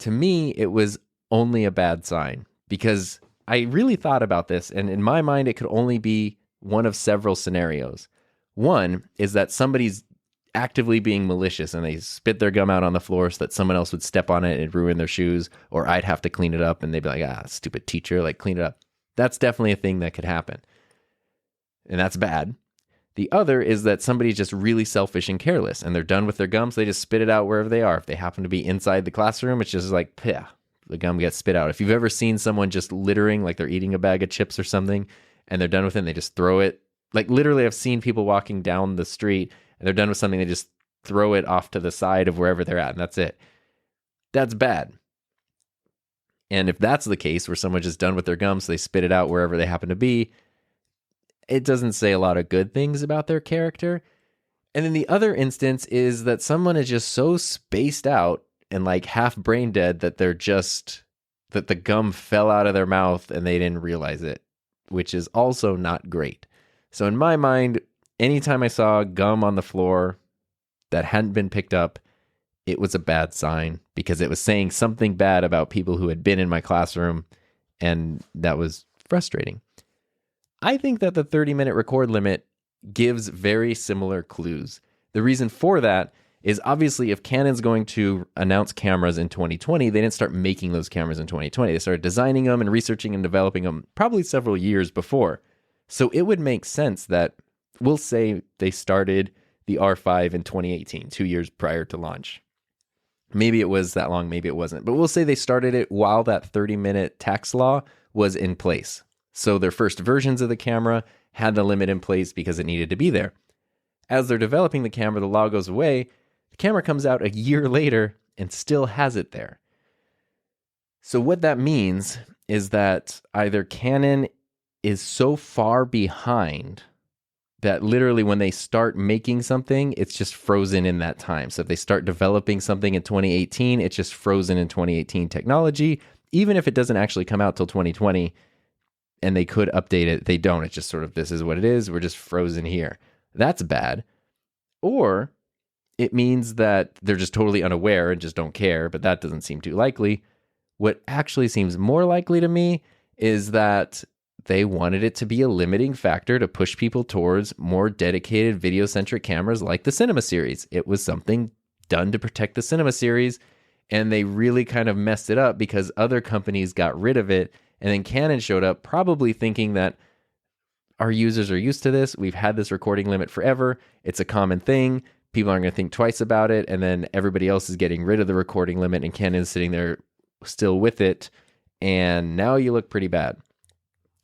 to me, it was only a bad sign, because I really thought about this. And in my mind, it could only be one of several scenarios. One is that somebody's actively being malicious and they spit their gum out on the floor so that someone else would step on it and ruin their shoes, or I'd have to clean it up and they'd be like, stupid teacher, like clean it up. That's definitely a thing that could happen. And that's bad. The other is that somebody's just really selfish and careless and they're done with their gum, so they just spit it out wherever they are. If they happen to be inside the classroom, it's just like, yeah, the gum gets spit out. If you've ever seen someone just littering, like they're eating a bag of chips or something and they're done with it and they just throw it, like literally I've seen people walking down the street and they're done with something, they just throw it off to the side of wherever they're at, and that's it. That's bad. And if that's the case, where someone's just done with their gum, so they spit it out wherever they happen to be, it doesn't say a lot of good things about their character. And then the other instance is that someone is just so spaced out and like half brain dead that that the gum fell out of their mouth and they didn't realize it, which is also not great. So in my mind, anytime I saw gum on the floor that hadn't been picked up, it was a bad sign, because it was saying something bad about people who had been in my classroom, and that was frustrating. I think that the 30-minute record limit gives very similar clues. The reason for that is obviously if Canon's going to announce cameras in 2020, they didn't start making those cameras in 2020. They started designing them and researching and developing them probably several years before. So it would make sense that we'll say they started the R5 in 2018, 2 years prior to launch. Maybe it was that long, maybe it wasn't. But we'll say they started it while that 30-minute tax law was in place. So their first versions of the camera had the limit in place because it needed to be there. As they're developing the camera, the law goes away. The camera comes out a year later and still has it there. So what that means is that either Canon is so far behind that literally when they start making something, it's just frozen in that time. So if they start developing something in 2018, it's just frozen in 2018 technology. Even if it doesn't actually come out till 2020 and they could update it, they don't. It's just sort of, this is what it is. We're just frozen here. That's bad. Or it means that they're just totally unaware and just don't care, but that doesn't seem too likely. What actually seems more likely to me is that they wanted it to be a limiting factor to push people towards more dedicated video-centric cameras like the Cinema Series. It was something done to protect the Cinema Series, and they really kind of messed it up because other companies got rid of it, and then Canon showed up probably thinking that our users are used to this. We've had this recording limit forever. It's a common thing. People aren't going to think twice about it, and then everybody else is getting rid of the recording limit, and Canon's sitting there still with it, and now you look pretty bad.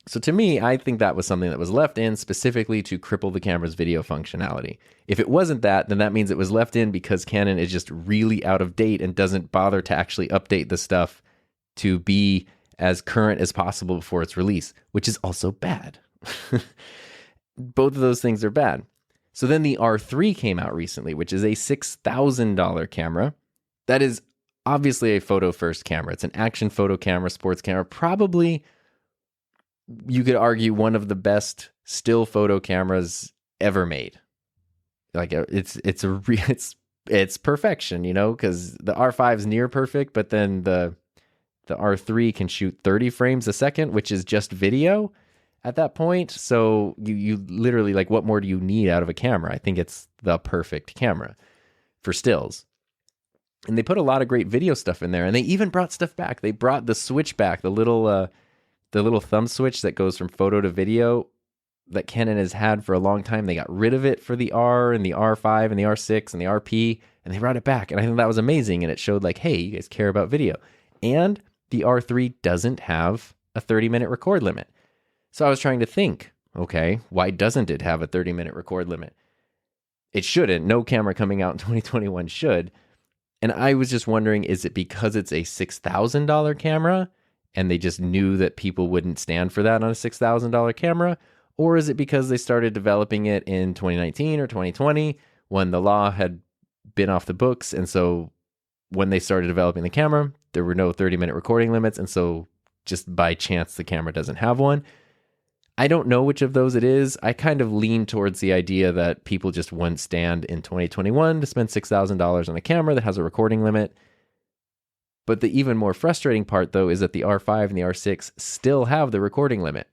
So to me, I think that was something that was left in specifically to cripple the camera's video functionality. If it wasn't that, then that means it was left in because Canon is just really out of date and doesn't bother to actually update the stuff to be as current as possible before its release, which is also bad. Both of those things are bad. So then the R3 came out recently, which is a $6,000 camera. That is obviously a photo first camera. It's an action photo camera, sports camera, probably, you could argue, one of the best still photo cameras ever made. Like it's perfection, you know, because the R5 is near perfect, but then the R3 can shoot 30 frames a second, which is just video at that point. So you literally, like, what more do you need out of a camera? I think it's the perfect camera for stills. And they put a lot of great video stuff in there, and they even brought stuff back. They brought the switch back, the little thumb switch that goes from photo to video that Canon has had for a long time. They got rid of it for the R and the R5 and the R6 and the RP, and they brought it back. And I think that was amazing. And it showed like, hey, you guys care about video. And the R3 doesn't have a 30-minute record limit. So I was trying to think, okay, why doesn't it have a 30-minute record limit? It shouldn't. No camera coming out in 2021 should. And I was just wondering, is it because it's a $6,000 camera and they just knew that people wouldn't stand for that on a $6,000 camera? Or is it because they started developing it in 2019 or 2020 when the law had been off the books? And so when they started developing the camera, there were no 30-minute recording limits. And so just by chance, the camera doesn't have one. I don't know which of those it is. I kind of lean towards the idea that people just wouldn't stand in 2021 to spend $6,000 on a camera that has a recording limit. But the even more frustrating part, though, is that the R5 and the R6 still have the recording limit.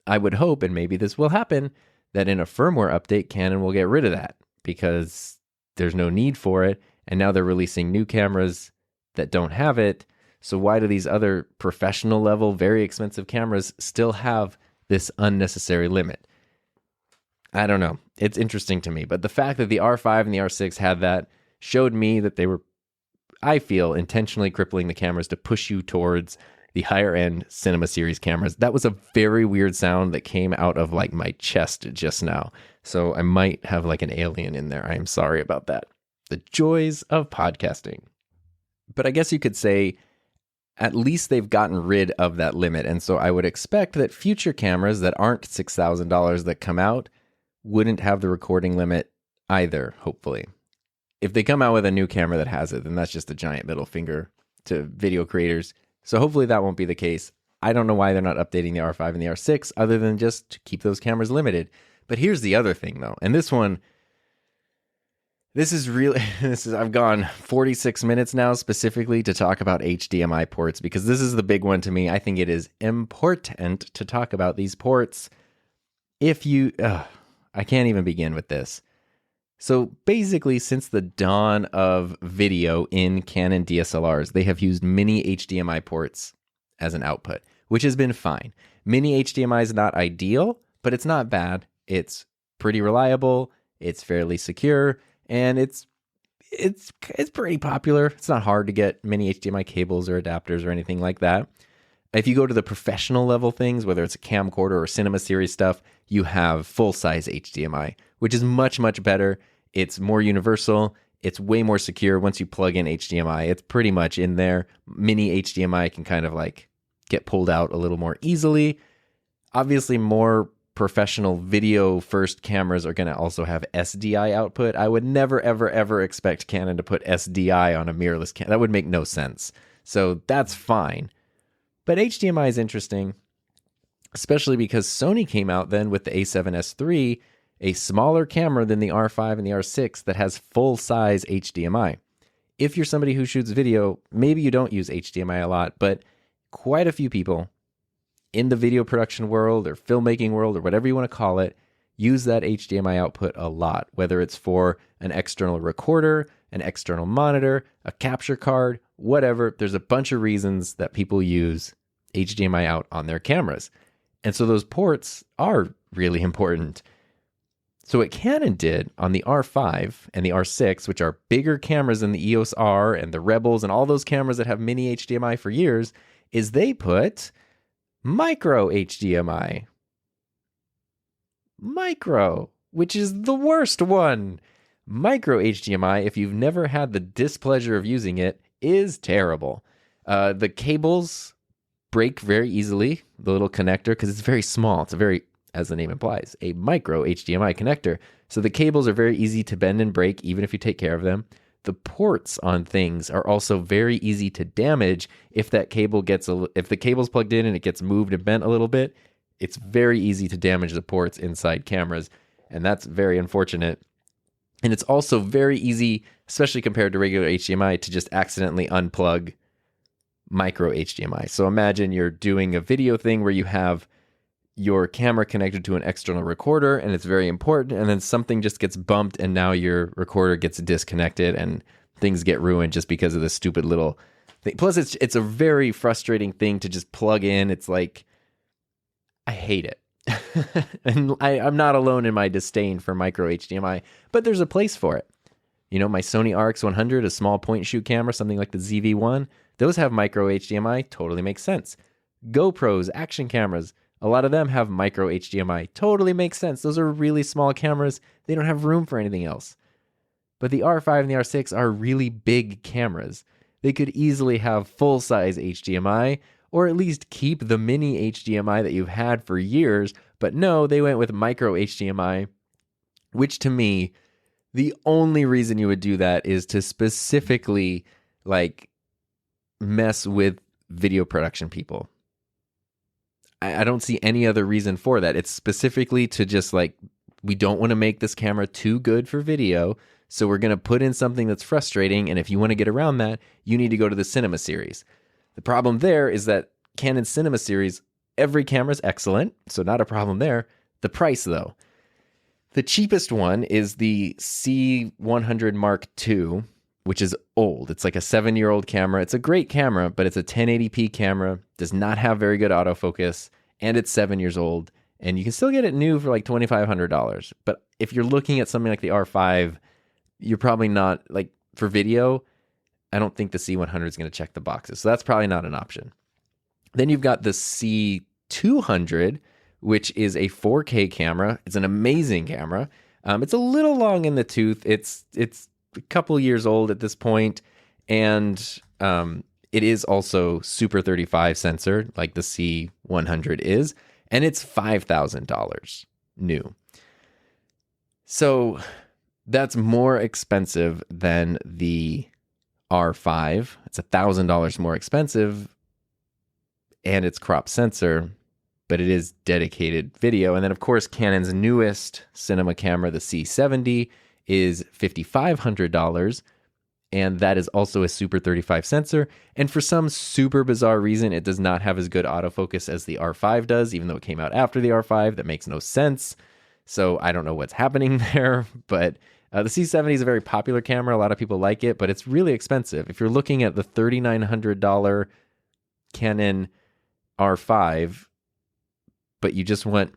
I would hope, and maybe this will happen, that in a firmware update, Canon will get rid of that because there's no need for it. And now they're releasing new cameras that don't have it. So why do these other professional level, very expensive cameras still have this unnecessary limit? I don't know. It's interesting to me. But the fact that the R5 and the R6 had that showed me that they were, I feel, intentionally crippling the cameras to push you towards the higher end Cinema Series cameras. That was a very weird sound that came out of like my chest just now. So I might have like an alien in there. I am sorry about that. The joys of podcasting. But I guess you could say at least they've gotten rid of that limit. And so I would expect that future cameras that aren't $6,000 that come out wouldn't have the recording limit either, hopefully. If they come out with a new camera that has it, then that's just a giant middle finger to video creators. So hopefully that won't be the case. I don't know why they're not updating the R5 and the R6 other than just to keep those cameras limited. But here's the other thing though. And this is really, I've gone 46 minutes now specifically to talk about HDMI ports because this is the big one to me. I think it is important to talk about these ports. I can't even begin with this. So basically, since the dawn of video in Canon DSLRs, they have used mini HDMI ports as an output, which has been fine. Mini HDMI is not ideal, but it's not bad. It's pretty reliable. It's fairly secure. And it's pretty popular. It's not hard to get mini HDMI cables or adapters or anything like that. If you go to the professional level things, whether it's a camcorder or Cinema Series stuff, you have full-size HDMI, which is much, much better. It's more universal. It's way more secure. Once you plug in HDMI, it's pretty much in there. Mini HDMI can kind of like get pulled out a little more easily. Obviously, more professional video first cameras are going to also have SDI output. I would never, ever, ever expect Canon to put SDI on a mirrorless camera. That would make no sense. So that's fine. But HDMI is interesting, especially because Sony came out then with the A7S III, a smaller camera than the R5 and the R6 that has full-size HDMI. If you're somebody who shoots video, maybe you don't use HDMI a lot, but quite a few people in the video production world or filmmaking world or whatever you want to call it, use that HDMI output a lot, whether it's for an external recorder, an external monitor, a capture card, whatever. There's a bunch of reasons that people use HDMI out on their cameras. And so those ports are really important. So what Canon did on the R5 and the R6, which are bigger cameras than the EOS R and the Rebels and all those cameras that have mini HDMI for years, is they put micro HDMI. Micro, which is the worst one. Micro HDMI, if you've never had the displeasure of using it, is terrible. The cables break very easily, the little connector, because it's very small. It's a very, as the name implies, a micro HDMI connector. So the cables are very easy to bend and break, even if you take care of them. The ports on things are also very easy to damage if that cable if the cable's plugged in and it gets moved and bent a little bit. It's very easy to damage the ports inside cameras, and that's very unfortunate. And it's also very easy, especially compared to regular HDMI, to just accidentally unplug micro HDMI. So imagine you're doing a video thing where you have your camera connected to an external recorder and it's very important, and then something just gets bumped and now your recorder gets disconnected and things get ruined just because of this stupid little thing. Plus it's a very frustrating thing to just plug in. It's like, I hate it. And I'm not alone in my disdain for micro HDMI, but there's a place for it. You know, my Sony RX100, a small point and shoot camera, something like the ZV-1, those have micro HDMI, totally makes sense. GoPros, action cameras, A lot of them have micro HDMI. Totally makes sense. Those are really small cameras. They don't have room for anything else. But the R5 and the R6 are really big cameras. They could easily have full-size HDMI, or at least keep the mini HDMI that you've had for years. But no, they went with micro HDMI, which to me, the only reason you would do that is to specifically like mess with video production people. I don't see any other reason for that. It's specifically to just like, we don't want to make this camera too good for video, so we're going to put in something that's frustrating, and if you want to get around that, you need to go to the Cinema series. The problem there is that Canon Cinema series, every camera is excellent, so not a problem there. The price, though. The cheapest one is the C100 Mark II, which is old. It's like a 7-year-old camera. It's a great camera, but it's a 1080p camera, does not have very good autofocus, and it's 7 years old. And you can still get it new for like $2,500. But if you're looking at something like the R5, you're probably not, like for video, I don't think the C100 is going to check the boxes. So that's probably not an option. Then you've got the C200, which is a 4K camera. It's an amazing camera. It's a little long in the tooth. It's a couple years old at this point, and it is also Super 35 sensor, like the C100 is, and it's $5,000 new. So that's more expensive than the R5. It's $1,000 more expensive, and it's crop sensor, but it is dedicated video. And then, of course, Canon's newest cinema camera, the C70, is $5,500, and that is also a Super 35 sensor. And for some super bizarre reason, it does not have as good autofocus as the R5 does, even though it came out after the R5. That makes no sense. So I don't know what's happening there, but the C70 is a very popular camera. A lot of people like it, but it's really expensive. If you're looking at the $3,900 Canon R5, but you just want,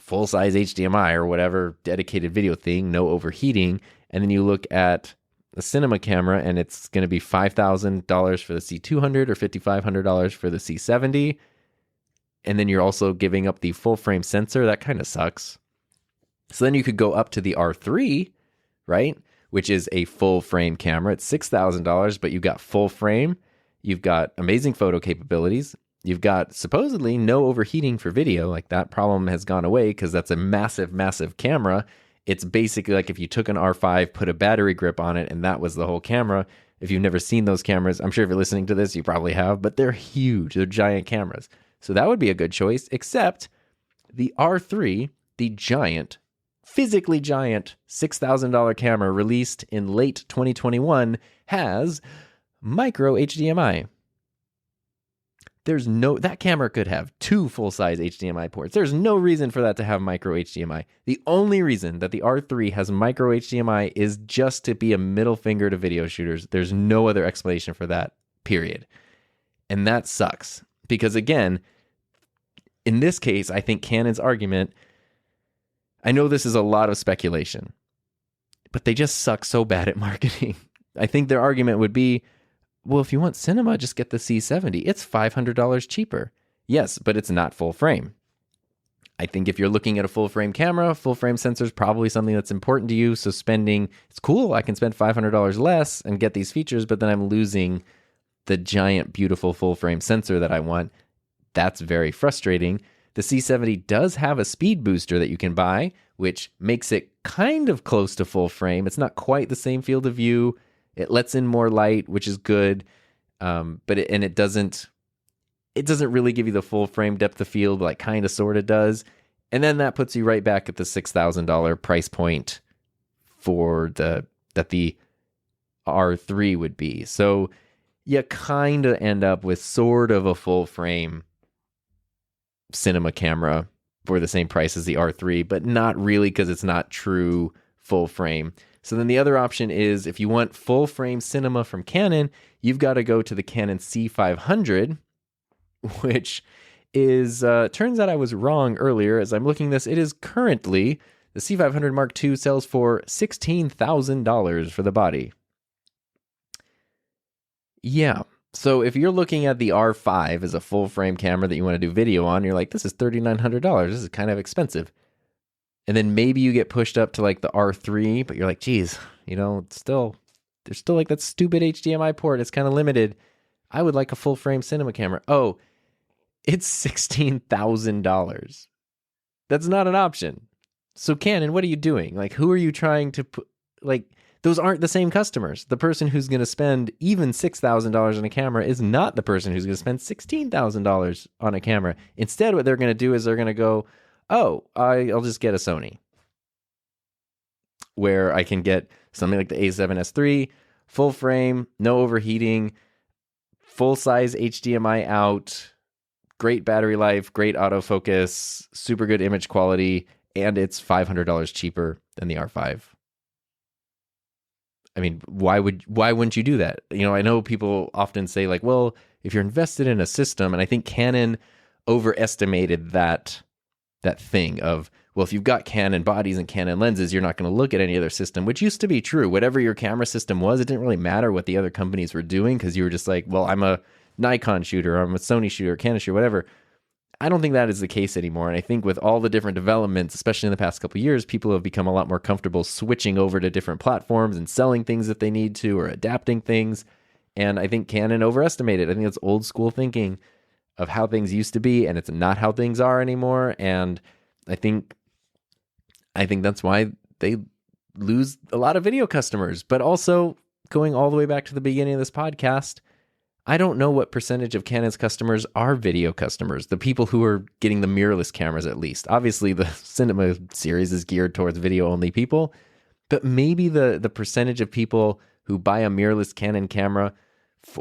full-size HDMI or whatever dedicated video thing, no overheating, and then you look at a cinema camera and it's going to be $5,000 for the C200 or $5,500 for the C70, and then you're also giving up the full-frame sensor, that kind of sucks. So then you could go up to the R3, right, which is a full-frame camera. It's $6,000, but you've got full frame, you've got amazing photo capabilities, you've got supposedly no overheating for video. Like, that problem has gone away because that's a massive, massive camera. It's basically like if you took an R5, put a battery grip on it, and that was the whole camera. If you've never seen those cameras, I'm sure if you're listening to this, you probably have, but they're huge. They're giant cameras. So that would be a good choice, except the R3, the giant, physically giant $6,000 camera released in late 2021, has micro HDMI. That camera could have 2 full-size HDMI ports. There's no reason for that to have micro HDMI. The only reason that the R3 has micro HDMI is just to be a middle finger to video shooters. There's no other explanation for that, period. And that sucks. Because again, in this case, I think Canon's argument, I know this is a lot of speculation, but they just suck so bad at marketing. I think their argument would be, well, if you want cinema, just get the C70. It's $500 cheaper. Yes, but it's not full frame. I think if you're looking at a full frame camera, full frame sensor is probably something that's important to you. So it's cool. I can spend $500 less and get these features, but then I'm losing the giant, beautiful full frame sensor that I want. That's very frustrating. The C70 does have a speed booster that you can buy, which makes it kind of close to full frame. It's not quite the same field of view. It lets in more light, which is good, but it doesn't really give you the full frame depth of field, like kind of sort of does. And then that puts you right back at the $6,000 price point for that the R3 would be. So you kind of end up with sort of a full frame cinema camera for the same price as the R3, but not really, because it's not true full frame. So then the other option is, if you want full frame cinema from Canon, you've got to go to the Canon C500, which is, turns out I was wrong earlier. As I'm looking this, it is currently, the C500 Mark II sells for $16,000 for the body. Yeah, So if you're looking at the R5 as a full frame camera that you want to do video on, you're like, this is $3,900. This is kind of expensive. And then maybe you get pushed up to like the R3, but you're like, geez, it's still, there's still like that stupid HDMI port. It's kind of limited. I would like a full frame cinema camera. Oh, it's $16,000. That's not an option. So Canon, what are you doing? Like, who are you trying to put, like, those aren't the same customers. The person who's going to spend even $6,000 on a camera is not the person who's going to spend $16,000 on a camera. Instead, what they're going to do is they're going to go, oh, I'll just get a Sony, where I can get something like the A7S III, full frame, no overheating, full-size HDMI out, great battery life, great autofocus, super good image quality, and it's $500 cheaper than the R5. I mean, why wouldn't you do that? I know people often say like, well, if you're invested in a system, and I think Canon overestimated that thing of, well, if you've got Canon bodies and Canon lenses, you're not going to look at any other system, which used to be true. Whatever your camera system was, it didn't really matter what the other companies were doing, because you were just like, well, I'm a Nikon shooter, or I'm a Sony shooter, Canon shooter, whatever. I don't think that is the case anymore. And I think with all the different developments, especially in the past couple of years, people have become a lot more comfortable switching over to different platforms and selling things if they need to, or adapting things. And I think Canon overestimated. I think it's old school thinking of how things used to be, and it's not how things are anymore. And I think that's why they lose a lot of video customers. But also, going all the way back to the beginning of this podcast, I don't know what percentage of Canon's customers are video customers, the people who are getting the mirrorless cameras at least. Obviously, the cinema series is geared towards video-only people, but maybe the percentage of people who buy a mirrorless Canon camera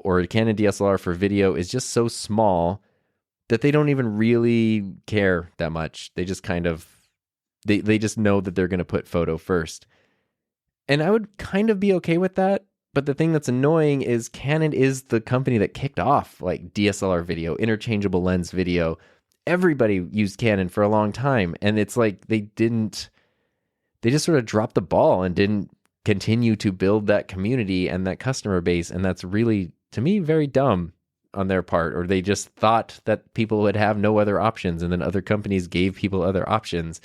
or a Canon DSLR for video is just so small that they don't even really care that much. They just kind of, they just know that they're going to put photo first. And I would kind of be okay with that. But the thing that's annoying is Canon is the company that kicked off like DSLR video, interchangeable lens video. Everybody used Canon for a long time. And it's like they just sort of dropped the ball and didn't continue to build that community and that customer base. And that's really, to me, very dumb on their part. Or they just thought that people would have no other options, and then other companies gave people other options.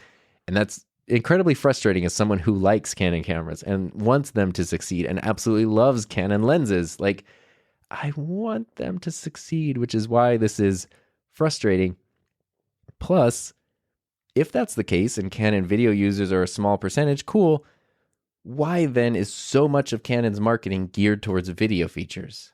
And that's incredibly frustrating as someone who likes Canon cameras and wants them to succeed and absolutely loves Canon lenses. Like, I want them to succeed, which is why this is frustrating. Plus, if that's the case and Canon video users are a small percentage, cool. Why then is so much of Canon's marketing geared towards video features?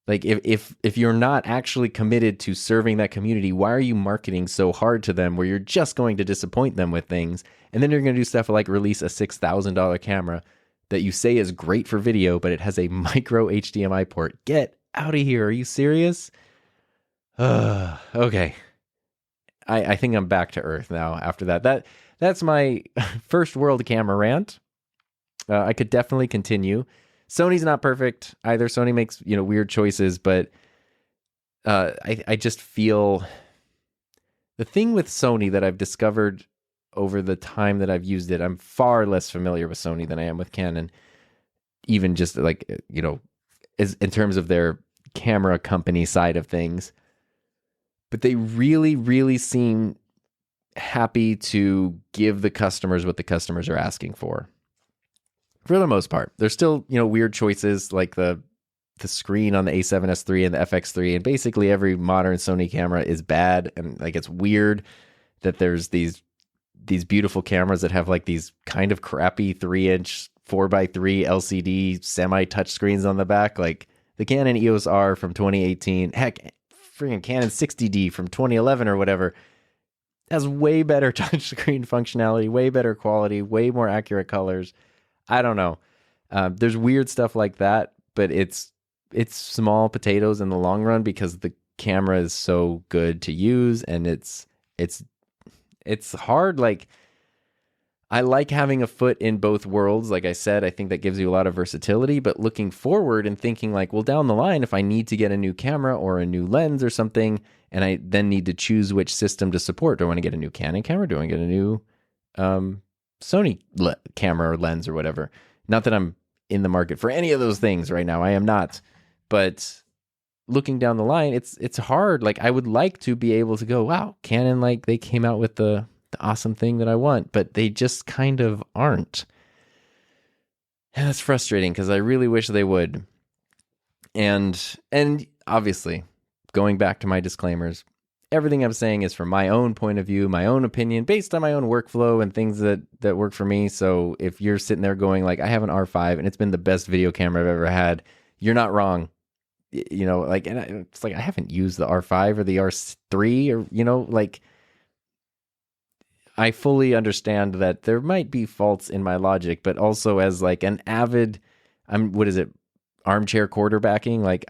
Like, if you're not actually committed to serving that community, why are you marketing so hard to them where you're just going to disappoint them with things? And then you're going to do stuff like release a $6,000 camera that you say is great for video, but it has a micro HDMI port. Get out of here. Are you serious? Okay. I think I'm back to earth now after that. That's my first world camera rant. I could definitely continue. Sony's not perfect either. Sony makes, weird choices, but I just feel the thing with Sony that I've discovered over the time that I've used it, I'm far less familiar with Sony than I am with Canon, even just like, as in terms of their camera company side of things. But they really, really seem happy to give the customers what the customers are asking for the most part. There's still, weird choices like the screen on the A7S III and the FX3, and basically every modern Sony camera is bad. And like, it's weird that there's these beautiful cameras that have like these kind of crappy 3-inch 4x3 LCD semi-touch screens on the back. Like the Canon EOS R from 2018, heck, freaking Canon 60D from 2011 or whatever, has way better touchscreen functionality, way better quality, way more accurate colors. I don't know. There's weird stuff like that, but it's small potatoes in the long run because the camera is so good to use, and it's hard. Like, I like having a foot in both worlds. Like I said, I think that gives you a lot of versatility, but looking forward and thinking like, well, down the line, if I need to get a new camera or a new lens or something, and I then need to choose which system to support, do I want to get a new Canon camera? Do I want to get a new Sony camera or lens or whatever? Not that I'm in the market for any of those things right now. I am not. But looking down the line, it's hard. Like, I would like to be able to go, wow, Canon, like, they came out with the awesome thing that I want, but they just kind of aren't. And that's frustrating because I really wish they would. And obviously, going back to my disclaimers, everything I'm saying is from my own point of view, my own opinion, based on my own workflow and things that work for me. So if you're sitting there going like, I have an R5 and it's been the best video camera I've ever had, you're not wrong. You know, like, and it's like, I haven't used the R5 or the R3 or, you know, like, I fully understand that there might be faults in my logic, but also as like an avid, armchair quarterbacking. Like,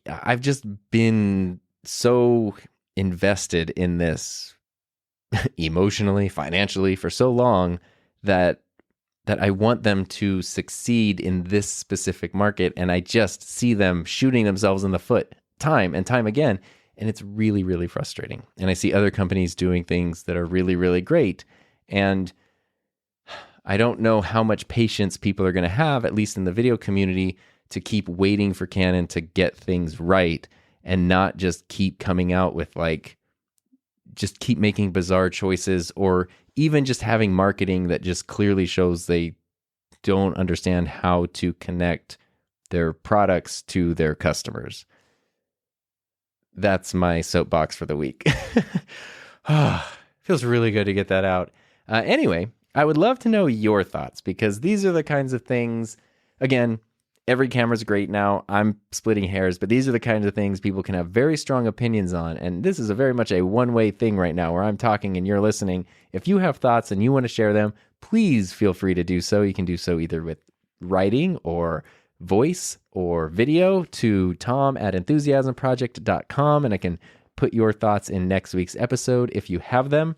I've just been so invested in this emotionally, financially for so long that I want them to succeed in this specific market. And I just see them shooting themselves in the foot time and time again. And it's really, really frustrating. And I see other companies doing things that are really, really great. And I don't know how much patience people are going to have, at least in the video community, to keep waiting for Canon to get things right and not just keep coming out with just keep making bizarre choices, or even just having marketing that just clearly shows they don't understand how to connect their products to their customers. That's my soapbox for the week. Feels really good to get that out. Anyway, I would love to know your thoughts, because these are the kinds of things, again, every camera's great now. I'm splitting hairs, but these are the kinds of things people can have very strong opinions on. And this is very much a one-way thing right now where I'm talking and you're listening. If you have thoughts and you want to share them, please feel free to do so. You can do so either with writing or voice or video to tom@enthusiasmproject.com, and I can put your thoughts in next week's episode if you have them.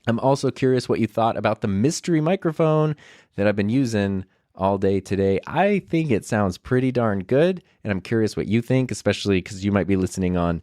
I'm also curious what you thought about the mystery microphone that I've been using all day today. I think it sounds pretty darn good, and I'm curious what you think, especially because you might be listening on,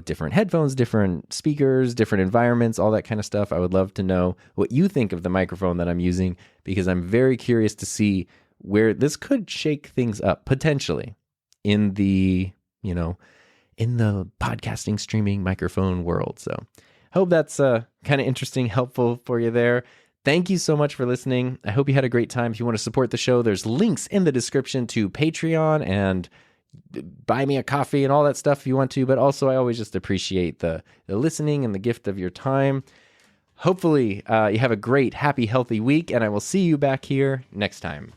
different headphones, different speakers, different environments, all that kind of stuff. I would love to know what you think of the microphone that I'm using, because I'm very curious to see where this could shake things up potentially in the, in the podcasting, streaming microphone world. So I hope that's kind of interesting, helpful for you there. Thank you so much for listening. I hope you had a great time. If you want to support the show, there's links in the description to Patreon and buy me a coffee and all that stuff if you want to. But also, I always just appreciate the listening and the gift of your time. Hopefully, you have a great, happy, healthy week, and I will see you back here next time.